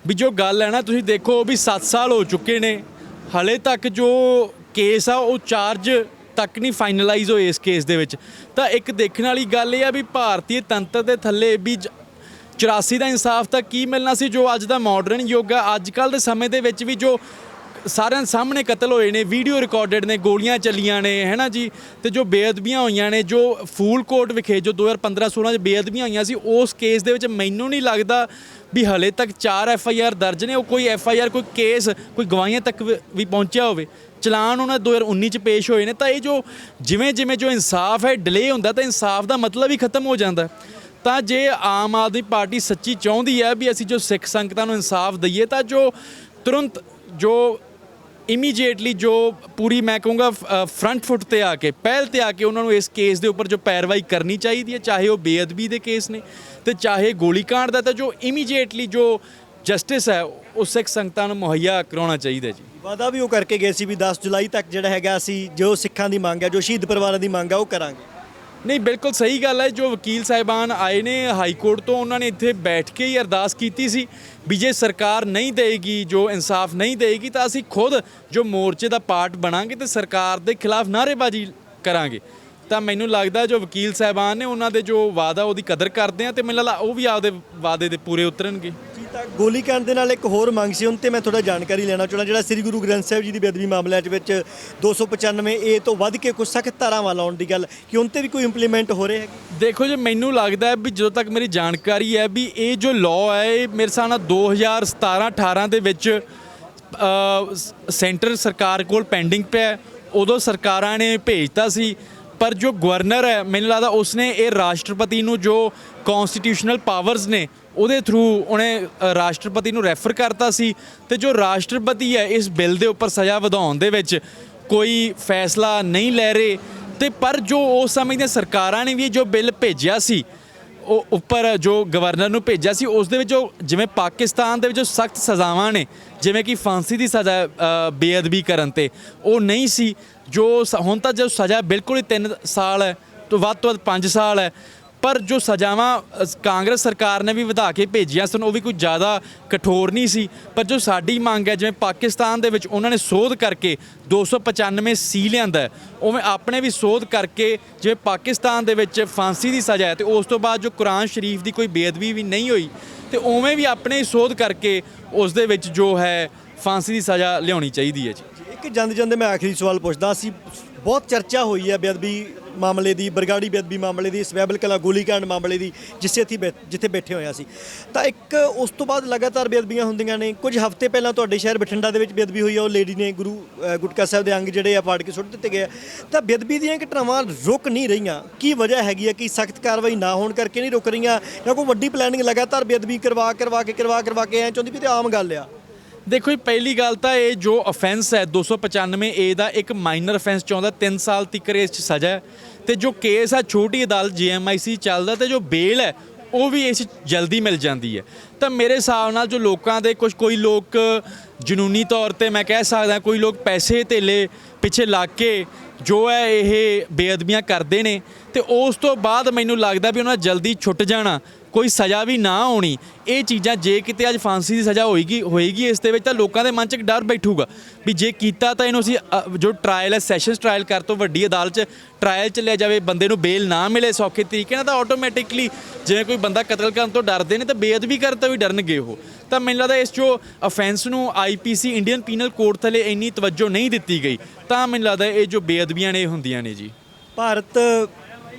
ਵੀ ਜੋ ਗੱਲ ਹੈ ਨਾ, ਤੁਸੀਂ ਦੇਖੋ ਵੀ 7 ਸਾਲ ਹੋ ਚੁੱਕੇ ਨੇ, ਹਲੇ ਤੱਕ ਜੋ ਕੇਸ ਆ ਉਹ ਚਾਰਜ ਤੱਕ ਨਹੀਂ ਫਾਈਨਲਾਈਜ਼ ਹੋਏ ਇਸ ਕੇਸ ਦੇ ਵਿੱਚ। ਤਾਂ ਇੱਕ ਦੇਖਣ ਵਾਲੀ ਗੱਲ ਇਹ ਆ ਵੀ ਭਾਰਤੀ ਤੰਤਰ ਦੇ ਥੱਲੇ ਵੀ 84 ਦਾ ਇਨਸਾਫ ਤਾਂ ਕੀ ਮਿਲਣਾ ਸੀ, ਜੋ ਅੱਜ ਦਾ ਮਾਡਰਨ ਯੁੱਗ ਆ। ਅੱਜ ਕੱਲ੍ਹ ਦੇ ਸਮੇਂ ਦੇ ਵਿੱਚ ਵੀ ਜੋ ਸਾਰਿਆਂ ਸਾਹਮਣੇ ਕਤਲ ਹੋਏ ਨੇ, ਵੀਡੀਓ ਰਿਕਾਰਡਡ ਨੇ, ਗੋਲੀਆਂ ਚੱਲੀਆਂ ਨੇ, ਹੈ ਨਾ ਜੀ, ਤੇ ਜੋ ਬੇਅਦਬੀਆਂ ਹੋਈਆਂ ਨੇ, ਜੋ ਫੂਲਕੋਟ ਵਿਖੇ ਜੋ 2015-16 'ਚ ਬੇਅਦਬੀਆਂ ਹੋਈਆਂ ਸੀ, ਉਸ ਕੇਸ ਦੇ ਵਿੱਚ ਮੈਨੂੰ ਨਹੀਂ ਲੱਗਦਾ ਵੀ ਹਲੇ ਤੱਕ 4 FIR ਦਰਜ ਨੇ। ਉਹ ਕੋਈ FIR, ਕੋਈ ਕੇਸ, ਕੋਈ ਗਵਾਹੀਆਂ ਤੱਕ ਵੀ ਪਹੁੰਚਿਆ ਹੋਵੇ। ਚਲਾਨ ਉਹਨਾਂ 2019 'ਚ ਪੇਸ਼ ਹੋਏ ਨੇ। ਤਾਂ ਇਹ ਜੋ ਜਿਵੇਂ ਜੋ ਇਨਸਾਫ ਹੈ ਡਿਲੇ ਹੁੰਦਾ, ਤਾਂ ਇਨਸਾਫ ਦਾ ਮਤਲਬ ਹੀ ਖਤਮ ਹੋ ਜਾਂਦਾ। ਤਾਂ ਜੇ ਆਮ ਆਦਮੀ ਪਾਰਟੀ ਸੱਚੀ ਚਾਹੁੰਦੀ ਹੈ ਵੀ ਅਸੀਂ ਜੋ ਸਿੱਖ ਸੰਗਤਾਂ ਨੂੰ ਇਨਸਾਫ ਦਈਏ, ਤਾਂ ਜੋ ਤੁਰੰਤ ਜੋ ਇਮੀਡੀਏਟਲੀ ਜੋ ਪੂਰੀ ਮੈਂ ਕਹੂੰਗਾ ਫਰੰਟ ਫੁੱਟ ਤੇ ਆ ਕੇ, ਪਹਿਲ ਤੇ ਆ ਕੇ ਉਹਨਾਂ ਨੂੰ ਇਸ ਕੇਸ ਦੇ ਉੱਪਰ ਜੋ ਪੈਰਵਾਈ ਕਰਨੀ ਚਾਹੀਦੀ ਹੈ, ਚਾਹੇ ਉਹ ਬੇਅਦਬੀ ਦੇ ਕੇਸ ਨੇ ਤੇ ਚਾਹੇ ਗੋਲੀकांड ਦਾ, ਤਾਂ ਜੋ ਇਮੀਡੀਏਟਲੀ ਜੋ ਜਸਟਿਸ ਹੈ ਉਹ ਸਿੱਖ ਸੰਗਤਾਂ ਨੂੰ ਮੁਹੱਈਆ ਕਰਾਉਣਾ ਚਾਹੀਦਾ ਜੀ। ਵਾਅਦਾ ਵੀ ਉਹ ਕਰਕੇ ਗਏ ਸੀ ਵੀ 10 ਜੁਲਾਈ ਤੱਕ ਜਿਹੜਾ ਹੈਗਾ ਅਸੀਂ ਜੋ ਸਿੱਖਾਂ ਦੀ ਮੰਗ ਹੈ, ਜੋ ਸ਼ਹੀਦ ਪਰਿਵਾਰਾਂ ਦੀ ਮੰਗ ਹੈ, ਉਹ ਕਰਾਂਗੇ। ਨਹੀਂ, ਬਿਲਕੁਲ ਸਹੀ ਗੱਲ ਹੈ। ਜੋ ਵਕੀਲ ਸਾਹਿਬਾਨ ਆਏ ਨੇ ਹਾਈ ਕੋਰਟ ਤੋਂ, ਉਹਨਾਂ ਨੇ ਇੱਥੇ ਬੈਠ ਕੇ ਹੀ ਅਰਦਾਸ ਕੀਤੀ ਸੀ ਵੀ ਜੇ ਸਰਕਾਰ ਨਹੀਂ ਦੇਗੀ, ਜੋ ਇਨਸਾਫ ਨਹੀਂ ਦੇਗੀ, ਤਾਂ ਅਸੀਂ ਖੁਦ ਜੋ ਮੋਰਚੇ ਦਾ ਪਾਰਟ ਬਣਾਂਗੇ ਤੇ ਸਰਕਾਰ ਦੇ ਖਿਲਾਫ ਨਾਅਰੇਬਾਜ਼ੀ ਕਰਾਂਗੇ। ਤਾਂ ਮੈਨੂੰ ਲੱਗਦਾ ਜੋ ਵਕੀਲ ਸਾਹਿਬਾਨ ਨੇ ਉਹਨਾਂ ਦੇ ਜੋ ਵਾਅਦਾ ਉਹਦੀ ਕਦਰ ਕਰਦੇ ਆ, ਤੇ ਮੈਨੂੰ ਲੱਗਦਾ ਉਹ ਵੀ ਆਪਦੇ ਵਾਅਦੇ ਦੇ ਪੂਰੇ ਉਤਰਨਗੇ ਜੀ। ਤਾਂ ਗੋਲੀकांड ਦੇ ਨਾਲ ਇੱਕ ਹੋਰ ਮੰਗ ਸੀ, ਉਹਨਾਂ ਤੇ ਮੈਂ ਥੋੜਾ ਜਾਣਕਾਰੀ ਲੈਣਾ ਚਾਹੁੰਦਾ। ਜਿਹੜਾ ਸ੍ਰੀ ਗੁਰੂ ਗ੍ਰੰਥ ਸਾਹਿਬ ਜੀ ਦੀ ਬੇਅਦਬੀ ਮਾਮਲਿਆਂ ਦੇ ਵਿੱਚ 295A ਤੋਂ ਵੱਧ ਕੇ ਕੁਝ ਸਖਤ ਧਾਰਾਵਾਂ ਲਾਉਣ ਦੀ ਗੱਲ, ਕਿ ਉਹਨਾਂ ਤੇ ਵੀ ਕੋਈ ਇੰਪਲੀਮੈਂਟ ਹੋ ਰਿਹਾ ਹੈ? ਦੇਖੋ ਜੀ, ਮੈਨੂੰ ਲੱਗਦਾ ਹੈ ਵੀ ਜਦੋਂ ਤੱਕ ਮੇਰੀ ਜਾਣਕਾਰੀ ਹੈ ਵੀ ਇਹ ਜੋ ਲਾਅ ਹੈ, ਇਹ ਮੇਰੇ ਹਿਸਾਬ ਨਾਲ 2017-18 ਦੇ ਵਿੱਚ ਸੈਂਟਰ ਸਰਕਾਰ ਕੋਲ ਪੈਂਡਿੰਗ ਪਿਆ। ਉਦੋਂ ਸਰਕਾਰਾਂ ਨੇ ਭੇਜਤਾ ਸੀ, ਪਰ ਜੋ ਗਵਰਨਰ ਹੈ ਮੈਨੂੰ ਲੱਗਦਾ ਉਸਨੇ ਇਹ ਰਾਸ਼ਟਰਪਤੀ ਨੂੰ ਜੋ ਕਨਸਟੀਟਿਊਸ਼ਨਲ ਪਾਵਰਸ ਨੇ ਉਹਦੇ ਥਰੂ ਉਹਨੇ ਰਾਸ਼ਟਰਪਤੀ ਨੂੰ ਰੈਫਰ ਕਰਤਾ ਸੀ। ਤੇ ਜੋ ਰਾਸ਼ਟਰਪਤੀ ਹੈ ਇਸ ਬਿੱਲ ਦੇ ਉੱਪਰ ਸਜ਼ਾ ਵਧਾਉਣ ਦੇ ਵਿੱਚ ਕੋਈ ਫੈਸਲਾ ਨਹੀਂ ਲੈ ਰਹੇ। ਤੇ ਪਰ ਜੋ ਉਸ ਸਮੇਂ ਦੀਆਂ ਸਰਕਾਰਾਂ ਨੇ ਵੀ ਜੋ ਬਿੱਲ ਭੇਜਿਆ ਸੀ, ਉਹ ਉੱਪਰ ਜੋ ਗਵਰਨਰ ਨੂੰ ਭੇਜਿਆ ਸੀ, ਉਸ ਦੇ ਵਿੱਚ ਜਿਵੇਂ ਪਾਕਿਸਤਾਨ ਦੇ ਵਿੱਚ ਸਖਤ ਸਜ਼ਾਵਾਂ ਨੇ, ਜਿਵੇਂ ਕਿ ਫਾਂਸੀ ਦੀ ਸਜ਼ਾ ਬੇਅਦਬੀ ਕਰਨ ਤੇ, ਉਹ ਨਹੀਂ ਸੀ। ਜੋ ਹੁਣ ਤਾਂ ਜੋ ਸਜ਼ਾ ਬਿਲਕੁਲ ਹੀ 3 ਸਾਲ ਹੈ, ਤੋਂ ਵੱਧ 5 ਸਾਲ ਹੈ। ਪਰ ਜੋ ਸਜ਼ਾਵਾਂ ਕਾਂਗਰਸ ਸਰਕਾਰ ਨੇ ਵੀ ਵਧਾ ਕੇ ਭੇਜੀਆਂ ਸਨ, ਉਹ ਵੀ ਕੋਈ ਜ਼ਿਆਦਾ ਕਠੋਰ ਨਹੀਂ ਸੀ। ਪਰ ਜੋ ਸਾਡੀ ਮੰਗ ਹੈ, ਜਿਵੇਂ ਪਾਕਿਸਤਾਨ ਦੇ ਵਿੱਚ ਉਹਨਾਂ ਨੇ ਸੋਧ ਕਰਕੇ 295C ਲਿਆਂਦਾ, ਉਵੇਂ ਆਪਣੇ ਵੀ ਸੋਧ ਕਰਕੇ ਜਿਵੇਂ ਪਾਕਿਸਤਾਨ ਦੇ ਵਿੱਚ ਫਾਂਸੀ ਦੀ ਸਜ਼ਾ ਹੈ ਤੇ ਉਸ ਤੋਂ ਬਾਅਦ ਜੋ ਕੁਰਾਨ ਸ਼ਰੀਫ ਦੀ ਕੋਈ ਬੇਅਦਬੀ ਵੀ ਨਹੀਂ ਹੋਈ, ਤੇ ਉਵੇਂ ਵੀ ਆਪਣੇ ਸੋਧ ਕਰਕੇ ਉਸ ਦੇ ਵਿੱਚ ਜੋ ਹੈ ਫਾਂਸੀ ਦੀ ਸਜ਼ਾ ਲਿਆਉਣੀ ਚਾਹੀਦੀ ਹੈ ਜੀ। ਇੱਕ ਜਾਂਦੇ ਮੈਂ ਆਖਰੀ ਸਵਾਲ ਪੁੱਛਦਾ ਸੀ। ਬਹੁਤ ਚਰਚਾ ਹੋਈ ਹੈ ਬੇਅਦਬੀ ਮਾਮਲੇ ਦੀ, ਬਰਗਾੜੀ ਬੇਅਦਬੀ ਮਾਮਲੇ ਦੀ, ਸਵੈਬਲ ਕਲਾ ਗੋਲੀकांड ਮਾਮਲੇ ਦੀ, ਜਿੱਥੇ ਬੈਠੇ ਹੋਇਆ ਸੀ। ਤਾਂ ਇੱਕ ਉਸ ਤੋਂ ਬਾਅਦ ਲਗਾਤਾਰ ਬੇਅਦਬੀਆਂ ਹੁੰਦੀਆਂ ਨੇ। ਕੁਝ ਹਫ਼ਤੇ ਪਹਿਲਾਂ ਤੁਹਾਡੇ ਸ਼ਹਿਰ ਬਠਿੰਡਾ ਦੇ ਵਿੱਚ ਬੇਅਦਬੀ ਹੋਈ ਆ, ਉਹ ਲੇਡੀ ਨੇ ਗੁਰੂ ਗੁਟਕਾ ਸਾਹਿਬ ਦੇ ਅੰਗ ਜਿਹੜੇ ਆ ਪਾੜ ਕੇ ਸੁੱਟ ਦਿੱਤੇ ਗਏ। ਤਾਂ ਬੇਅਦਬੀ ਦੀਆਂ ਘਟਨਾਵਾਂ ਰੁਕ ਨਹੀਂ ਰਹੀਆਂ। ਕੀ ਵਜ੍ਹਾ ਹੈਗੀ ਹੈ ਕਿ ਸਖਤ ਕਾਰਵਾਈ ਨਾ ਹੋਣ ਕਰਕੇ ਨਹੀਂ ਰੁਕ ਰਹੀਆਂ, ਜਾਂ ਕੋਈ ਵੱਡੀ ਪਲੈਨਿੰਗ ਲਗਾਤਾਰ ਬੇਅਦਬੀ ਕਰਵਾ ਕੇ ਐਂ ਚਾਹੁੰਦੀ ਵੀ ਤੇ ਆਮ ਗੱਲ ਆ? ਦੇਖੋ ਜੀ, ਪਹਿਲੀ ਗੱਲ ਤਾਂ ਇਹ ਜੋ ਅਫੈਂਸ ਹੈ 295A ਦਾ ਇੱਕ ਮਾਈਨਰ ਅਫੈਂਸ ਚਾਹੁੰਦਾ, 3 ਸਾਲ ਤੱਕ ਇਸ 'ਚ ਸਜ਼ਾ ਹੈ। ਤੇ ਜੋ ਕੇਸ ਆ ਛੋਟੀ ਅਦਾਲਤ JMIC ਚੱਲਦਾ, ਤੇ ਜੋ ਬੇਲ ਹੈ ਉਹ ਵੀ ਇਸ 'ਚ ਜਲਦੀ ਮਿਲ ਜਾਂਦੀ ਹੈ। ਤਾਂ ਮੇਰੇ ਹਿਸਾਬ ਨਾਲ ਜੋ ਲੋਕਾਂ ਦੇ ਕੋਈ ਲੋਕ ਜਨੂਨੀ ਤੌਰ ਤੇ ਮੈਂ ਕਹਿ ਸਕਦਾ, ਕੋਈ ਲੋਕ ਪੈਸੇ ਧੇਲੇ ਪਿੱਛੇ ਲੱਗ ਕੇ ਜੋ ਹੈ ਇਹ ਬੇਅਦਬੀਆਂ ਕਰਦੇ ਨੇ, ਤੇ ਉਸ ਤੋਂ ਬਾਅਦ ਮੈਨੂੰ ਲੱਗਦਾ ਵੀ ਉਹਨਾਂ ਜਲਦੀ ਛੁੱਟ ਜਾਣਾ, ਕੋਈ ਸਜ਼ਾ ਵੀ ਨਾ ਹੋਣੀ। ਇਹ ਚੀਜ਼ਾਂ ਜੇ ਕਿਤੇ ਅੱਜ ਫਾਂਸੀ ਦੀ ਸਜ਼ਾ ਹੋਏਗੀ ਇਸ ਦੇ ਵਿੱਚ, ਤਾਂ ਲੋਕਾਂ ਦੇ ਮਨ 'ਚ ਇੱਕ ਡਰ ਬੈਠੂਗਾ ਵੀ ਜੇ ਕੀਤਾ ਤਾਂ ਇਹਨੂੰ ਅਸੀਂ ਜੋ ਟਰਾਇਲ ਹੈ ਸੈਸ਼ਨਸ ਟਰਾਇਲ ਕਰ ਤੋਂ ਵੱਡੀ ਅਦਾਲਤ 'ਚ ਟਰਾਇਲ 'ਚ ਲਿਆ ਜਾਵੇ, ਬੰਦੇ ਨੂੰ ਬੇਲ ਨਾ ਮਿਲੇ ਸੌਖੇ ਤਰੀਕੇ ਨਾਲ, ਤਾਂ ਆਟੋਮੈਟਿਕਲੀ ਜਿਵੇਂ ਕੋਈ ਬੰਦਾ ਕਤਲ ਕਰਨ ਤੋਂ ਡਰਦੇ ਨੇ ਤਾਂ ਬੇਅਦਬੀ ਕਰਨ ਤੋਂ ਵੀ ਡਰਨਗੇ ਉਹ। ਤਾਂ ਮੈਨੂੰ ਲੱਗਦਾ ਇਸ ਜੋ ਅਫੈਂਸ ਨੂੰ IPC ਇੰਡੀਅਨ ਪੀਨਲ ਕੋਡ ਥੱਲੇ ਇੰਨੀ ਤਵੱਜੋ ਨਹੀਂ ਦਿੱਤੀ ਗਈ, ਤਾਂ ਮੈਨੂੰ ਲੱਗਦਾ ਇਹ ਜੋ ਬੇਅਦਬੀਆਂ ਨੇ ਇਹ ਹੁੰਦੀਆਂ ਨੇ ਜੀ। ਭਾਰਤ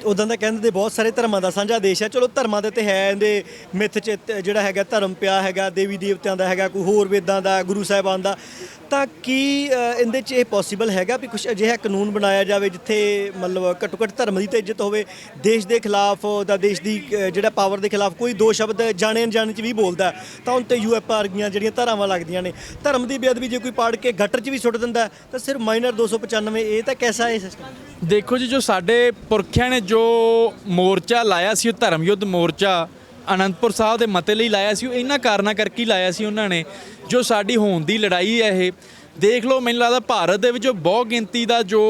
ਉੱਦਾਂ ਦਾ ਕਹਿੰਦੇ ਤੇ ਬਹੁਤ ਸਾਰੇ ਧਰਮਾਂ ਦਾ ਸਾਂਝਾ ਦੇਸ਼ ਹੈ। ਚਲੋ ਧਰਮਾਂ ਦੇ ਤੇ ਹੈ, ਇਹਦੇ ਮਿੱਥ 'ਚ ਜਿਹੜਾ ਹੈਗਾ ਧਰਮ ਪਿਆ ਹੈਗਾ, ਦੇਵੀ ਦੇਵਤਿਆਂ ਦਾ ਹੈਗਾ, ਕੋਈ ਹੋਰ ਵੇਦਾਂ ਦਾ, ਗੁਰੂ ਸਾਹਿਬਾਨ ਦਾ। ਤਾਂ ਕੀ ਇਹਦੇ 'ਚ ਇਹ ਪੋਸੀਬਲ ਹੈਗਾ ਵੀ ਕੁਛ ਅਜਿਹਾ ਕਾਨੂੰਨ ਬਣਾਇਆ ਜਾਵੇ ਜਿੱਥੇ ਮਤਲਬ ਘੱਟੋ ਘੱਟ ਧਰਮ ਦੀ ਤਾਂ ਇੱਜ਼ਤ ਹੋਵੇ, ਦੇਸ਼ ਦੇ ਖਿਲਾਫ ਦਾ ਦੇਸ਼ ਦੀ ਜਿਹੜਾ ਪਾਵਰ ਦੇ ਖਿਲਾਫ ਕੋਈ ਦੋ ਸ਼ਬਦ ਜਾਣੇ ਅਣਜਾਣੇ 'ਚ ਵੀ ਬੋਲਦਾ ਤਾਂ ਹੁਣ ਤੇ UFR ਦੀਆਂ ਜਿਹੜੀਆਂ ਧਾਰਾਵਾਂ ਲੱਗਦੀਆਂ ਨੇ, ਧਰਮ ਦੀ ਬੇਅਦਬੀ ਜੇ ਕੋਈ ਪਾੜ ਕੇ ਗਟਰ 'ਚ ਵੀ ਸੁੱਟ ਦਿੰਦਾ ਤਾਂ ਸਿਰਫ ਮਾਈਨਰ 295 ਇਹ ਤਾਂ ਕੈਸਾ ਇਹ ਸਿਸਟਮ? ਦੇਖੋ ਜੀ, ਜੋ ਸਾਡੇ ਪੁਰਖਿਆਂ ਨੇ ਜੋ ਮੋਰਚਾ ਲਾਇਆ ਸੀ, ਉਹ ਧਰਮ ਯੁੱਧ ਮੋਰਚਾ ਅਨੰਦਪੁਰ ਸਾਹਿਬ ਦੇ ਮਤੇ ਲਈ ਲਾਇਆ ਸੀ, ਉਹ ਇਹਨਾਂ ਕਾਰਨਾਂ ਕਰਕੇ ਲਾਇਆ ਸੀ ਉਹਨਾਂ ਨੇ। ਜੋ ਸਾਡੀ ਹੋਣ ਦੀ ਲੜਾਈ ਹੈ ਇਹ ਦੇਖ ਲਓ। ਮੈਨੂੰ ਲੱਗਦਾ ਭਾਰਤ ਦੇ ਵਿੱਚ ਬਹੁ ਗਿਣਤੀ ਦਾ ਜੋ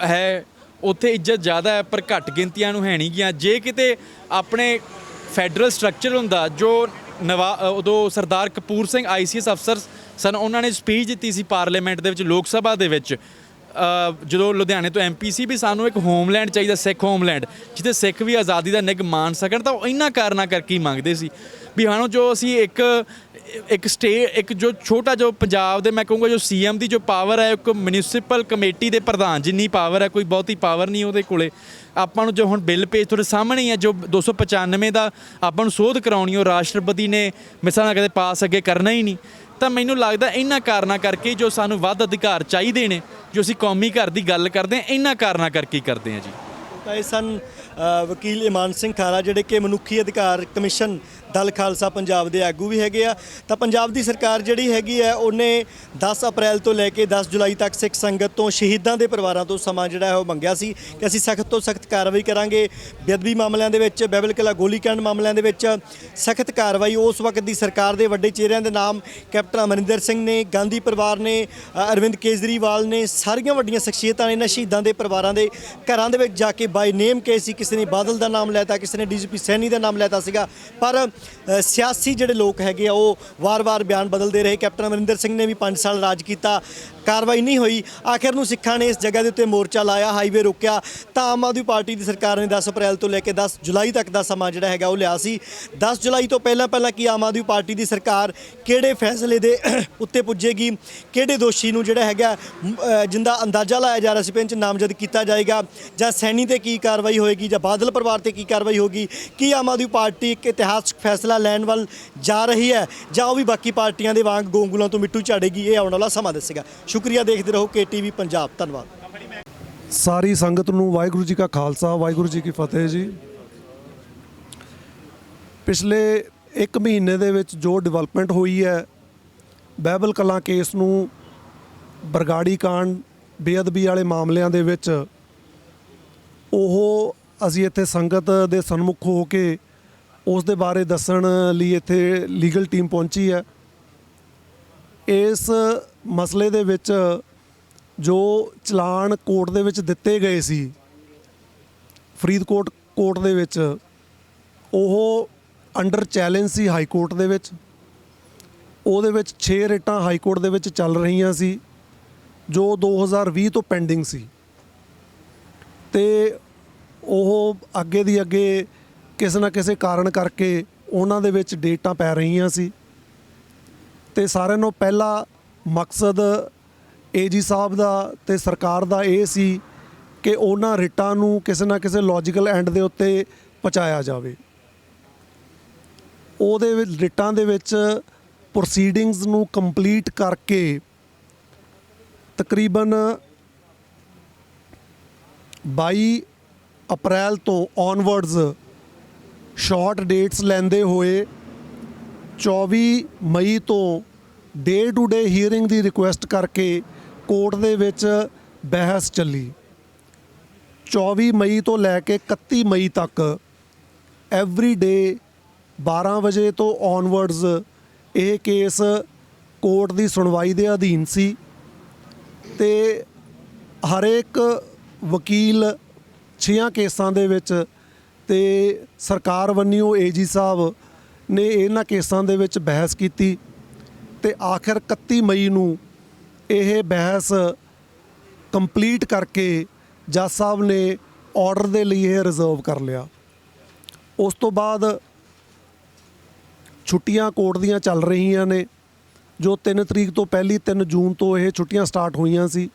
ਹੈ ਉੱਥੇ ਇੱਜ਼ਤ ਜ਼ਿਆਦਾ ਹੈ, ਪਰ ਘੱਟ ਗਿਣਤੀਆਂ ਨੂੰ ਹੈ ਨਹੀਂ ਗੀਆਂ। ਜੇ ਕਿਤੇ ਆਪਣੇ ਫੈਡਰਲ ਸਟਰਕਚਰ ਹੁੰਦਾ, ਜੋ ਉਦੋਂ ਸਰਦਾਰ ਕਪੂਰ ਸਿੰਘ ICS ਅਫਸਰ ਸਨ, ਉਹਨਾਂ ਨੇ ਸਪੀਚ ਦਿੱਤੀ ਸੀ ਪਾਰਲੀਮੈਂਟ ਦੇ ਵਿੱਚ, ਲੋਕ ਸਭਾ ਦੇ ਵਿੱਚ, ਜਦੋਂ ਲੁਧਿਆਣੇ ਤੋਂ MP ਸੀ, ਵੀ ਸਾਨੂੰ ਇੱਕ ਹੋਮਲੈਂਡ ਚਾਹੀਦਾ, ਸਿੱਖ ਹੋਮਲੈਂਡ, ਜਿੱਥੇ ਸਿੱਖ ਵੀ ਆਜ਼ਾਦੀ ਦਾ ਨਿੱਘ ਮਾਣ ਸਕਣ। ਤਾਂ ਉਹ ਇਹਨਾਂ ਕਾਰਨਾਂ ਕਰਕੇ ਹੀ ਮੰਗਦੇ ਸੀ ਵੀ ਹਾਂ ਜੋ ਅਸੀਂ ਇੱਕ ਜੋ ਛੋਟਾ ਜੋ ਪੰਜਾਬ ਦੇ ਮੈਂ ਕਹੂੰਗਾ ਜੋ CM ਦੀ ਜੋ ਪਾਵਰ ਹੈ, ਇੱਕ ਮਿਊਨਿਸਪਲ ਕਮੇਟੀ ਦੇ ਪ੍ਰਧਾਨ ਜਿੰਨੀ ਪਾਵਰ ਹੈ, ਕੋਈ ਬਹੁਤੀ ਪਾਵਰ ਨਹੀਂ ਉਹਦੇ ਕੋਲੇ। ਆਪਾਂ ਨੂੰ ਜੋ ਹੁਣ ਬਿੱਲ ਪੇਜ ਤੁਹਾਡੇ ਸਾਹਮਣੇ ਹੀ ਹੈ, ਜੋ 295 ਦਾ ਆਪਾਂ ਨੂੰ ਸੋਧ ਕਰਾਉਣੀ, ਉਹ ਰਾਸ਼ਟਰਪਤੀ ਨੇ ਮਿਸਾਲ ਨਾਲ ਕਦੇ ਪਾਸ ਅੱਗੇ ਕਰਨਾ ਹੀ ਨਹੀਂ। ਤਾਂ ਮੈਨੂੰ ਲੱਗਦਾ ਇਹਨਾਂ ਕਾਰਨਾਂ ਕਰਕੇ ਜੋ ਸਾਨੂੰ ਵੱਧ ਅਧਿਕਾਰ ਚਾਹੀਦੇ ਨੇ, ਜੋ ਅਸੀਂ ਕੌਮੀ ਘਰ ਦੀ ਗੱਲ ਕਰਦੇ ਹਾਂ, ਇਹਨਾਂ ਕਾਰਨਾਂ ਕਰਕੇ ਹੀ ਕਰਦੇ ਹਾਂ ਜੀ। ਤਾਂ ਇਹ ਸਨ ਵਕੀਲ ਇਮਾਨ ਸਿੰਘ ਖਾਰਾ, ਜਿਹੜੇ ਕਿ ਮਨੁੱਖੀ ਅਧਿਕਾਰ ਕਮਿਸ਼ਨ ਦਲ ਖਾਲਸਾ ਪੰਜਾਬ ਦੇ ਆਗੂ ਵੀ ਹੈਗੇ ਆ। ਤਾਂ ਪੰਜਾਬ ਦੀ ਸਰਕਾਰ ਜਿਹੜੀ ਹੈਗੀ ਹੈ, ਉਹਨੇ 10 ਅਪ੍ਰੈਲ ਤੋਂ ਲੈ ਕੇ 10 ਜੁਲਾਈ ਤੱਕ ਸਿੱਖ ਸੰਗਤ ਤੋਂ, ਸ਼ਹੀਦਾਂ ਦੇ ਪਰਿਵਾਰਾਂ ਤੋਂ ਸਮਾਂ ਜਿਹੜਾ ਹੈ ਉਹ ਮੰਗਿਆ ਸੀ ਕਿ ਅਸੀਂ ਸਖਤ ਤੋਂ ਸਖਤ ਕਾਰਵਾਈ ਕਰਾਂਗੇ। ਬੇਅਦਬੀ ਮਾਮਲਿਆਂ ਦੇ ਵਿੱਚ, ਬਾਈਬਲ ਕਿਲ੍ਹਾ ਗੋਲੀकांड ਮਾਮਲਿਆਂ ਦੇ ਵਿੱਚ ਸਖਤ ਕਾਰਵਾਈ। ਉਸ ਵਕਤ ਦੀ ਸਰਕਾਰ ਦੇ ਵੱਡੇ ਚਿਹਰਿਆਂ ਦੇ ਨਾਮ ਕੈਪਟਨ ਅਮਰਿੰਦਰ ਸਿੰਘ ਨੇ, ਗਾਂਧੀ ਪਰਿਵਾਰ ਨੇ, ਅਰਵਿੰਦ ਕੇਜਰੀਵਾਲ ਨੇ, ਸਾਰੀਆਂ ਵੱਡੀਆਂ ਸ਼ਖਸੀਅਤਾਂ ਨੇ ਇਹਨਾਂ ਸ਼ਹੀਦਾਂ ਦੇ ਪਰਿਵਾਰਾਂ ਦੇ ਘਰਾਂ ਦੇ ਵਿੱਚ ਜਾ ਕੇ ਬਾਈ ਨੇਮ ਕਹੇ ਸੀ। ਕਿਸੇ ਨੇ ਬਾਦਲ ਦਾ ਨਾਮ ਲੈਤਾ, ਕਿਸੇ ਨੇ DGP ਸੈਣੀ ਦਾ ਨਾਮ ਲੈਤਾ ਸੀਗਾ, ਪਰ ਸਿਆਸੀ ਜਿਹੜੇ ਲੋਕ ਹੈਗੇ ਆ ਉਹ ਵਾਰ-ਵਾਰ ਬਿਆਨ ਬਦਲਦੇ ਰਹੇ। ਕੈਪਟਨ ਅਮਰਿੰਦਰ ਸਿੰਘ ਨੇ ਵੀ 5 ਸਾਲ ਰਾਜ ਕੀਤਾ, ਕਾਰਵਾਈ ਨਹੀਂ ਹੋਈ। ਆਖਿਰ ਨੂੰ ਸਿੱਖਾਂ ਨੇ ਇਸ ਜਗ੍ਹਾ ਦੇ ਉੱਤੇ ਮੋਰਚਾ ਲਾਇਆ, ਹਾਈਵੇ ਰੋਕਿਆ। ਤਾਂ ਆਮ ਆਦਮੀ ਪਾਰਟੀ ਦੀ ਸਰਕਾਰ ਨੇ 10 ਅਪ੍ਰੈਲ ਤੋਂ ਲੈ ਕੇ 10 ਜੁਲਾਈ ਤੱਕ ਦਾ ਸਮਾਂ ਜਿਹੜਾ ਹੈਗਾ ਉਹ ਲਿਆ ਸੀ। 10 ਜੁਲਾਈ ਤੋਂ ਪਹਿਲਾਂ ਕੀ ਆਮ ਆਦਮੀ ਪਾਰਟੀ ਦੀ ਸਰਕਾਰ ਕਿਹੜੇ ਫੈਸਲੇ ਦੇ ਉੱਤੇ ਪੁੱਜੇਗੀ, ਕਿਹੜੇ ਦੋਸ਼ੀ ਨੂੰ ਜਿਹੜਾ ਹੈਗਾ ਜਿੰਦਾ ਅੰਦਾਜ਼ਾ ਲਾਇਆ ਜਾ ਰਿਹਾ ਸੀ ਪੈਂਚ ਨਾਮਜ਼ਦ ਕੀਤਾ ਜਾਏਗਾ, ਜਾਂ ਸੈਣੀ ਤੇ ਕੀ ਕਾਰਵਾਈ ਹੋਏਗੀ, ਜਾਂ ਬਾਦਲ ਪਰਿਵਾਰ ਤੇ ਕੀ ਕਾਰਵਾਈ ਹੋਗੀ, ਕੀ ਆਮ ਆਦਮੀ ਪਾਰਟੀ ਇੱਕ ਇਤਿਹਾਸਕ ਫੈਸਲਾ ਲੈਣ ਵੱਲ ਜਾ ਰਹੀ ਹੈ, ਜਾਂ ਉਹ ਵੀ ਬਾਕੀ ਪਾਰਟੀਆਂ ਦੇ ਵਾਂਗ ਗੋਂਗਲਾਂ ਤੋਂ ਮਿੱਟੂ ਝਾੜੇਗੀ, ਇਹ ਆਉਣ ਵਾਲਾ ਸਮਾਂ ਦੱਸੇਗਾ। ਸ਼ੁਕਰੀਆ, ਦੇਖਦੇ ਰਹੋ KTV ਪੰਜਾਬ। ਧੰਨਵਾਦ। ਸਾਰੀ ਸੰਗਤ ਨੂੰ ਵਾਹਿਗੁਰੂ ਜੀ ਕਾ ਖਾਲਸਾ, ਵਾਹਿਗੁਰੂ ਜੀ ਕੀ ਫਤਿਹ ਜੀ। ਪਿਛਲੇ 1 ਮਹੀਨੇ ਦੇ ਵਿੱਚ ਜੋ ਡਿਵੈਲਪਮੈਂਟ ਹੋਈ ਹੈ, ਬਾਈਬਲ ਕਲਾਂ ਕੇਸ ਨੂੰ, ਬਰਗਾੜੀ ਕਾਂਡ, ਬੇਅਦਬੀ ਵਾਲੇ ਮਾਮਲਿਆਂ ਦੇ ਵਿੱਚ, ਉਹ ਅਸੀਂ ਇੱਥੇ ਸੰਗਤ ਦੇ ਸਨਮੁਖ ਹੋ ਕੇ ਉਸ ਦੇ ਬਾਰੇ ਦੱਸਣ ਲਈ ਇੱਥੇ ਲੀਗਲ ਟੀਮ ਪਹੁੰਚੀ ਹੈ। ਇਸ ਮਸਲੇ ਦੇ ਵਿੱਚ ਜੋ ਚਲਾਨ ਕੋਰਟ ਦੇ ਵਿੱਚ ਦਿੱਤੇ ਗਏ ਸੀ, ਫਰੀਦਕੋਟ ਕੋਰਟ ਦੇ ਵਿੱਚ, ਉਹ ਅੰਡਰ ਚੈਲੰਜ ਸੀ ਹਾਈ ਕੋਰਟ ਦੇ ਵਿੱਚ। ਉਹਦੇ ਵਿੱਚ 6 ਰਿਟਾਂ ਹਾਈ ਕੋਰਟ ਦੇ ਵਿੱਚ ਚੱਲ ਰਹੀਆਂ ਸੀ, ਜੋ 2020 ਤੋਂ ਪੈਂਡਿੰਗ ਸੀ, ਤੇ ਉਹ ਅੱਗੇ ਦੀ ਅੱਗੇ ਕਿਸੇ ਨਾ ਕਿਸੇ ਕਾਰਨ ਕਰਕੇ ਉਹਨਾਂ ਦੇ ਵਿੱਚ ਡੇਟਾਂ ਪੈ ਰਹੀਆਂ ਸੀ। ਤੇ ਸਾਰਿਆਂ ਨੂੰ ਪਹਿਲਾ ਮਕਸਦ AG ਸਾਹਿਬ ਦਾ ਤੇ ਸਰਕਾਰ ਦਾ ਇਹ ਸੀ ਕਿ ਉਹਨਾਂ ਰਿਟਾਂ ਨੂੰ ਕਿਸੇ ਨਾ ਕਿਸੇ ਲੌਜੀਕਲ ਐਂਡ ਦੇ ਉੱਤੇ ਪਹੁੰਚਾਇਆ ਜਾਵੇ। ਉਹਦੇ ਵਿੱਚ ਰਿਟਾਂ ਦੇ ਵਿੱਚ ਪ੍ਰੋਸੀਡਿੰਗਸ ਨੂੰ ਕੰਪਲੀਟ ਕਰਕੇ ਤਕਰੀਬਨ 22 ਅਪ੍ਰੈਲ ਤੋਂ ਔਨਵਰਡਸ ਸ਼ਾਰਟ ਡੇਟਸ ਲੈਂਦੇ ਹੋਏ 24 ਮਈ ਤੋਂ day to day hearing the request ਕਰਕੇ ਕੋਰਟ ਦੇ ਵਿੱਚ ਬਹਿਸ ਚੱਲੀ। 24 ਮਈ ਤੋਂ ਲੈ ਕੇ 31 ਮਈ ਤੱਕ ਐਵਰੀ ਡੇ 12 ਵਜੇ ਤੋਂ ਔਨਵਰਡਸ ਇਹ ਕੇਸ ਕੋਰਟ ਦੀ ਸੁਣਵਾਈ ਦੇ ਅਧੀਨ ਸੀ, ਤੇ ਹਰੇਕ ਵਕੀਲ 6 ਕੇਸਾਂ ਦੇ ਵਿੱਚ, ਤੇ ਸਰਕਾਰ ਵੱਲੋਂ AG ਸਾਹਿਬ ਨੇ ਇਹਨਾਂ ਕੇਸਾਂ ਦੇ ਵਿੱਚ ਬਹਿਸ ਕੀਤੀ, ਤੇ ਆਖਿਰ 31 ਮਈ ਨੂੰ ਇਹ ਬਹਿਸ ਕੰਪਲੀਟ ਕਰਕੇ ਜੱਜ ਸਾਹਿਬ ਨੇ ਆਰਡਰ ਦੇ ਲਈ ਇਹ ਰਿਜ਼ਰਵ ਕਰ ਲਿਆ। ਉਸ ਤੋਂ ਬਾਅਦ ਛੁੱਟੀਆਂ ਕੋਰਟ ਦੀਆਂ ਚੱਲ ਰਹੀਆਂ ਨੇ, ਜੋ 3 ਤਰੀਕ ਤੋਂ ਪਹਿਲੀ 3 ਜੂਨ ਤੋਂ ਇਹ ਛੁੱਟੀਆਂ ਸਟਾਰਟ ਹੋਈਆਂ ਸੀ,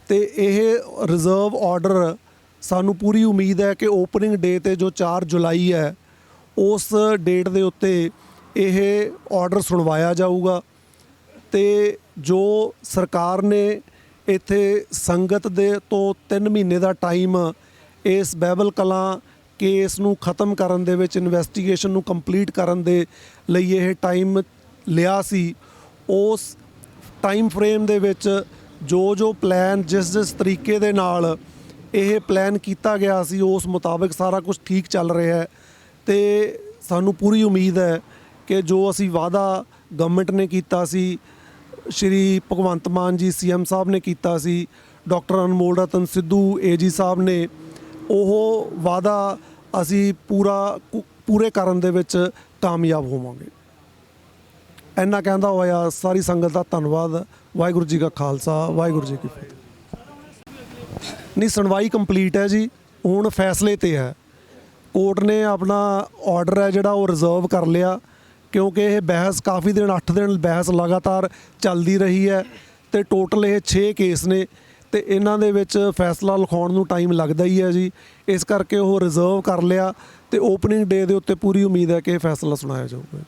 ਤੇ ਇਹ ਰਿਜ਼ਰਵ ਆਰਡਰ ਸਾਨੂੰ ਪੂਰੀ ਉਮੀਦ ਹੈ ਕਿ ਓਪਨਿੰਗ ਡੇ ਤੇ ਜੋ 4 ਜੁਲਾਈ ਹੈ ਉਸ ਡੇਟ ਦੇ ਉੱਤੇ ਇਹ ਆਰਡਰ ਸੁਣਵਾਇਆ ਜਾਊਗਾ। ਤੇ ਜੋ ਸਰਕਾਰ ਨੇ ਇੱਥੇ ਸੰਗਤ ਦੇ ਤੋਂ 3 ਮਹੀਨੇ ਦਾ ਟਾਈਮ ਇਸ ਬਾਈਬਲ ਕਲਾਂ ਕੇਸ ਨੂੰ ਖ਼ਤਮ ਕਰਨ ਦੇ ਵਿੱਚ, ਇਨਵੈਸਟੀਗੇਸ਼ਨ ਨੂੰ ਕੰਪਲੀਟ ਕਰਨ ਦੇ ਲਈ ਇਹ ਟਾਈਮ ਲਿਆ ਸੀ, ਉਸ ਟਾਈਮ ਫਰੇਮ ਦੇ ਵਿੱਚ ਜੋ ਪਲਾਨ ਜਿਸ ਤਰੀਕੇ ਦੇ ਨਾਲ ਇਹ ਪਲਾਨ ਕੀਤਾ ਗਿਆ ਸੀ, ਉਸ ਮੁਤਾਬਕ ਸਾਰਾ ਕੁਝ ਠੀਕ ਚੱਲ ਰਿਹਾ ਹੈ। ਤੇ ਸਾਨੂੰ ਪੂਰੀ ਉਮੀਦ ਹੈ ਕਿ ਜੋ ਅਸੀਂ ਵਾਅਦਾ ਗਵਰਨਮੈਂਟ ਨੇ ਕੀਤਾ ਸੀ, ਸ਼੍ਰੀ ਭਗਵੰਤ ਮਾਨ ਜੀ ਸੀਐਮ ਸਾਹਿਬ ਨੇ ਕੀਤਾ ਸੀ, ਡਾਕਟਰ ਅਨਮੋਲ ਰਤਨ ਸਿੱਧੂ ਏਜੀ ਸਾਹਿਬ ਨੇ, ਉਹ ਵਾਅਦਾ ਅਸੀਂ ਪੂਰੇ ਕਰਨ ਦੇ ਵਿੱਚ ਕਾਮਯਾਬ ਹੋਵਾਂਗੇ। ਇੰਨਾ ਕਹਿੰਦਾ ਹੋਇਆ ਸਾਰੀ ਸੰਗਤ ਦਾ ਧੰਨਵਾਦ। ਵਾਹਿਗੁਰੂ ਜੀ ਕਾ ਖਾਲਸਾ, ਵਾਹਿਗੁਰੂ ਜੀ ਕੀ ਫਤਿਹ। ਨਹੀਂ, ਸੁਣਵਾਈ ਕੰਪਲੀਟ ਹੈ ਜੀ, ਹੁਣ ਫੈਸਲੇ ਤੇ ਹੈ। ਕੋਰਟ ਨੇ ਆਪਣਾ ਆਰਡਰ ਹੈ ਜਿਹੜਾ ਉਹ ਰਿਜ਼ਰਵ ਕਰ ਲਿਆ, ਕਿਉਂਕਿ ਇਹ ਬਹਿਸ ਕਾਫੀ ਦਿਨ 8 ਦਿਨ ਬਹਿਸ ਲਗਾਤਾਰ ਚੱਲਦੀ ਰਹੀ ਹੈ ਤੇ ਟੋਟਲ ਇਹ 6 ਕੇਸ ਨੇ ਤੇ ਇਹਨਾਂ ਦੇ ਵਿੱਚ ਫੈਸਲਾ ਲਿਖਾਉਣ ਨੂੰ ਟਾਈਮ ਲੱਗਦਾ ਹੀ ਹੈ ਜੀ। ਇਸ ਕਰਕੇ ਉਹ ਰਿਜ਼ਰਵ ਕਰ ਲਿਆ ਤੇ ਓਪਨਿੰਗ ਡੇ ਦੇ ਉੱਤੇ ਪੂਰੀ ਉਮੀਦ ਹੈ ਕਿ ਇਹ ਫੈਸਲਾ ਸੁਣਾਇਆ ਜਾਊਗਾ।